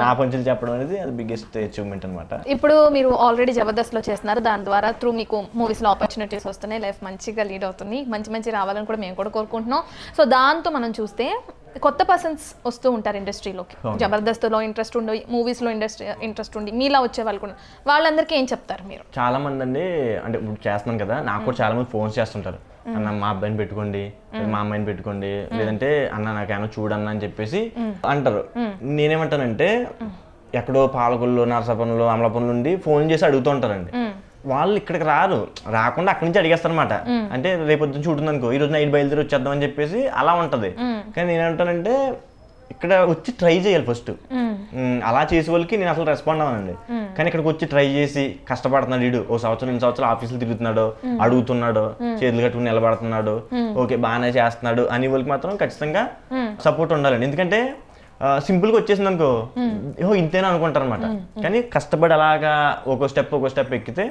నా పంచులు చెప్పడం అనేది అది బిగ్గెస్ట్ అచీవ్మెంట్ అనమాట. ఇప్పుడు మీరు ఆల్రెడీ జబర్దస్త్లో చేస్తున్నారు, దాని ద్వారా త్రూ మీకు మూవీస్లో ఆపర్చునిటీస్ వస్తున్నాయి, లైఫ్ మంచిగా లీడ్ అవుతుంది, మంచి మంచి రావాలని కూడా మేము కూడా కోరుకుంటున్నాం. సో దాంతో మనం చూస్తే కొత్త పర్సన్స్ వస్తూ ఉంటారు ఇండస్ట్రీలోకి, జబర్దస్త్లో ఇంట్రెస్ట్ ఉండి, మూవీస్లో ఇంట్రెస్ట్ ఉండి, మీలా వచ్చే వాళ్ళు కూడా, వాళ్ళందరికీ ఏం చెప్తారు మీరు? చాలా మంది అండి, అంటే ఇప్పుడు చేస్తున్నాను కదా, నాకు కూడా చాలా మంది ఫోన్స్ చేస్తుంటారు, అన్న మా అబ్బాయిని పెట్టుకోండి, మా అమ్మాయిని పెట్టుకోండి, లేదంటే అన్న నాకేమో చూడన్నా అని చెప్పేసి అంటారు. నేనేమంటానంటే, ఎక్కడో పాలకొల్లు, నరసాపురంలో, అమలాపురం నుండి ఫోన్ చేసి అడుగుతూ ఉంటారండి. వాళ్ళు ఇక్కడికి రాకుండా అక్కడి నుంచి అడిగేస్తారు అనమాట. అంటే రేపొద్దున చూడుంది అనుకో, ఈ రోజు నైట్ బయలుదేరి వచ్చేద్దాం అని చెప్పేసి అలా ఉంటది. కానీ నేనేమంటానంటే, ఇక్కడ వచ్చి ట్రై చేయాలి ఫస్ట్. అలా చేసే వాళ్ళకి నేను అసలు రెస్పాండ్ అవ్వనండి. కానీ ఇక్కడికి వచ్చి ట్రై చేసి కష్టపడుతున్నాడు, వీడు ఓ సంవత్సరం 2 సంవత్సరాలు ఆఫీసులు తిరుగుతున్నాడు, అడుగుతున్నాడు, చేతులు కట్టుకుని నిలబడుతున్నాడు, ఓకే బాగానే చేస్తున్నాడు అని వాళ్ళకి మాత్రం ఖచ్చితంగా సపోర్ట్ ఉండాలండి. ఎందుకంటే సింపుల్గా వచ్చేసింది అనుకో, ఓ ఇంతేనా అనుకుంటారు అనమాట. కానీ కష్టపడి అలాగా ఒక స్టెప్ ఎక్కితే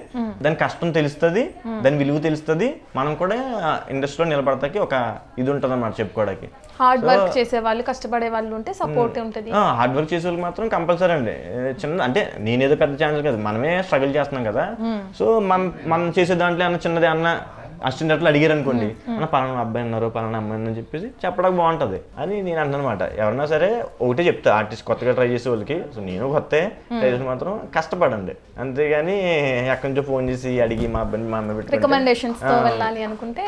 దాని కష్టం తెలుస్తుంది, దాని విలువ తెలుస్తుంది, మనం కూడా ఇండస్ట్రీలో నిలబడతాకి ఒక ఇది ఉంటుంది అన్నమాట చెప్పుకోవడానికి. హార్డ్ వర్క్ చేసే వాళ్ళు, కష్టపడే వాళ్ళు ఉంటే సపోర్ట్ ఉంటుంది. హార్డ్ వర్క్ చేసే వాళ్ళకి మాత్రం కంపల్సరీ అండి. చిన్న అంటే నేనేదో పెద్ద ఛానల్ కదా, మనమే స్ట్రగుల్ చేస్తున్నాం కదా. సో మనం చేసే దాంట్లో ఏమన్నా చిన్నది అన్న అసిస్టెంట్ అడిగారు అనుకోండి అన్న పలానా అబ్బాయి ఉన్నారు పలానా అమ్మాయి అని చెప్పేసి చెప్పడానికి బాగుంటుంది అని నేను అంటాను అనమాట. ఎవరన్నా సరే ఒకటే చెప్తా ఆర్టిస్ట్ కొత్తగా ట్రై చేసే వాళ్ళకి, సో నేను కొత్త ట్రై చేసి మాత్రం కష్టపడండి, అంతేగాని ఎక్కడి నుంచో ఫోన్ చేసి అడిగి మా అబ్బాయిని మా అమ్మాయి పెట్టుకుంటే రికమెండేషన్స్ తో వెళ్ళాలి అనుకుంటే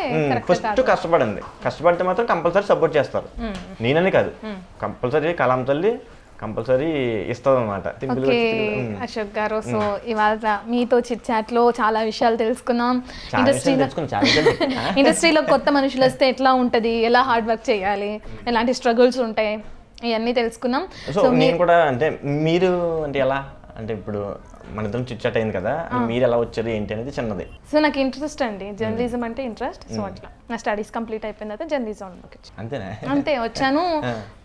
ఫస్ట్ కష్టపడండి. కష్టపడితే మాత్రం కంపల్సరీ సపోర్ట్ చేస్తారు. నేనని కాదు, కంపల్సరీ కలాం తల్లి కంపల్సరీ ఇస్తుంది అనమాట. ఓకే అశోక్ గారు, సో ఇవాళ మీతో చిట్ చాట్ లో చాలా విషయాలు తెలుసుకున్నాం. ఇండస్ట్రీలో కొత్త మనుషులు వస్తే ఎట్లా ఉంటది, ఎలా హార్డ్ వర్క్ చేయాలి, ఎలాంటి స్ట్రగుల్స్ ఉంటాయి, ఇవన్నీ తెలుసుకున్నాం. సో నేను కూడా అంటే మీరు అంటే ఎలా అంటే ఇప్పుడు మన ఇద్దరం చిట్ చాట్ అయింది కదా, మీరు ఎలా వచ్చారు ఏంటి అనేది చిన్నది. సో నాకు ఇంట్రెస్ట్ అండి, జర్నలిజం అంటే ఇంట్రెస్ట్. సో అట్లా నా స్టడీస్ కంప్లీట్ అయిపోయిన తర్వాత జర్నలిజం అంతేనా? అంతే వచ్చాను.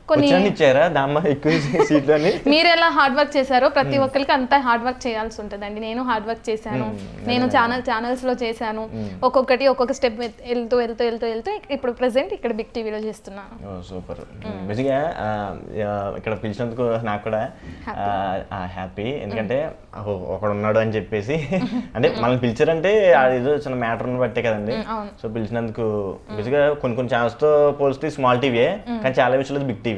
కొన్ని ఇచ్చారా దామ్మ ఎక్కువ సీట్లు అని? మీరు ఎలా హార్డ్ వర్క్ చేశారో ప్రతి ఒక్కరికి అంతా హార్డ్ వర్క్ చేయాల్సి ఉంటుందండి. నేను హార్డ్ వర్క్ చేశాను, నేను ఛానల్స్ లో చేశాను, ఒక్కొక్కటి ఒక్కొక్క స్టెప్ వెళ్తూ వెళ్తూ వెళ్తూ వెళ్తూ ఇప్పుడు ప్రెసెంట్ ఇక్కడ బిగ్ టీవీలో చేస్తున్నాను. సూపర్. బేసిక్గా ఇక్కడ పిలిచినందుకు నాకు కూడా హ్యాపీ, ఎందుకంటే ఒకడు ఉన్నాడు అని చెప్పేసి అంటే మనల్ని పిలిచారంటే ఏదో చిన్న మ్యాటర్ని బట్టే కదండి. సో పిలిచినందుకు బేసిక్గా కొన్ని ఛానల్స్తో పోలిస్తే స్మాల్ టీవీయే, కానీ చాలా విషయాలు బిగ్ టీవీ.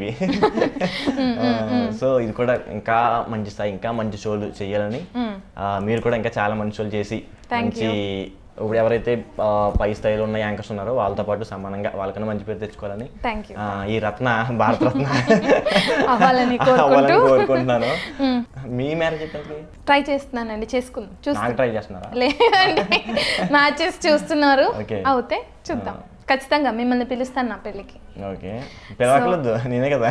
సో ఇది కూడా ఇంకా మంచి స్థాయి, ఇంకా మంచి షోలు చేయాలని, మీరు కూడా ఇంకా చాలా మంచి షోలు చేసి మంచి ఇప్పుడు ఎవరైతే పై స్థాయిలో ఉన్న యాంకర్స్ ఉన్నారో వాళ్ళతో పాటు సమానంగా వాళ్ళకన్నా మంచి పేరు తెచ్చుకోవాలని ఈ రత్న భారత రత్న అవ్వాలని కోరుకుంటున్నాను. మీ మ్యారేజ్ చెప్పండి. ట్రై చేస్తున్నానండి, చేసుకుందాం. ట్రై చేస్తున్నారా? లేదండి, మ్యాచెస్ చూస్తున్నారు, అవుతే చూద్దాం. ఖచ్చితంగా మిమ్మల్ని పిలుస్తాను నా పెళ్ళికి. ఓకే, పిలవట్లేదు నేనే కదా.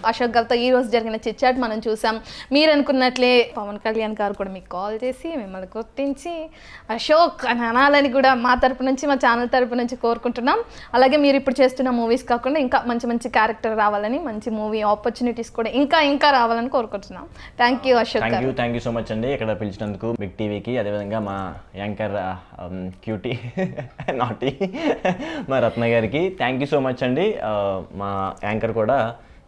అశోక్ గారితో ఈ రోజు జరిగిన చిట్ చాట్ మనం చూసాం. మీరు అనుకున్నట్లే పవన్ కళ్యాణ్ గారు కూడా మీకు కాల్ చేసి మిమ్మల్ని గుర్తించి అశోక్ అని అనాలని కూడా మా తరపు నుంచి, మా ఛానల్ తరపు నుంచి కోరుకుంటున్నాం. అలాగే మీరు ఇప్పుడు చేస్తున్న మూవీస్ కాకుండా ఇంకా మంచి మంచి క్యారెక్టర్ రావాలని, మంచి మూవీ ఆపర్చునిటీస్ కూడా ఇంకా రావాలని కోరుకుంటున్నాం. Thank you Ashok garu. Thank you so much అండి ఇక్కడ పిలిచినందుకు బిగ్ టీవీకి, అదేవిధంగా మా యాంకర్ క్యూటీ నాటి మా రత్న గారికి థ్యాంక్ యూ సో మచ్ అండి. మా యాంకర్ కూడా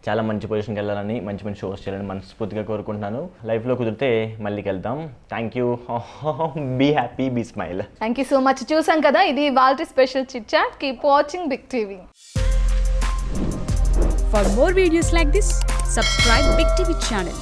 చాలా మంచి పొజిషన్కి వెళ్ళాలని, మంచి మంచి షోస్ చేయాలని మనస్ఫూర్తిగా కోరుకుంటున్నాను. లైఫ్లో కుదిరితే మళ్ళీ వెళ్తాం. Thank you. Be happy, be smile. Thank you so much. చూసాం కదా, ఇది వాల్టీ special chit chat. Keep watching Big TV. For more videos like this, subscribe Big TV channel.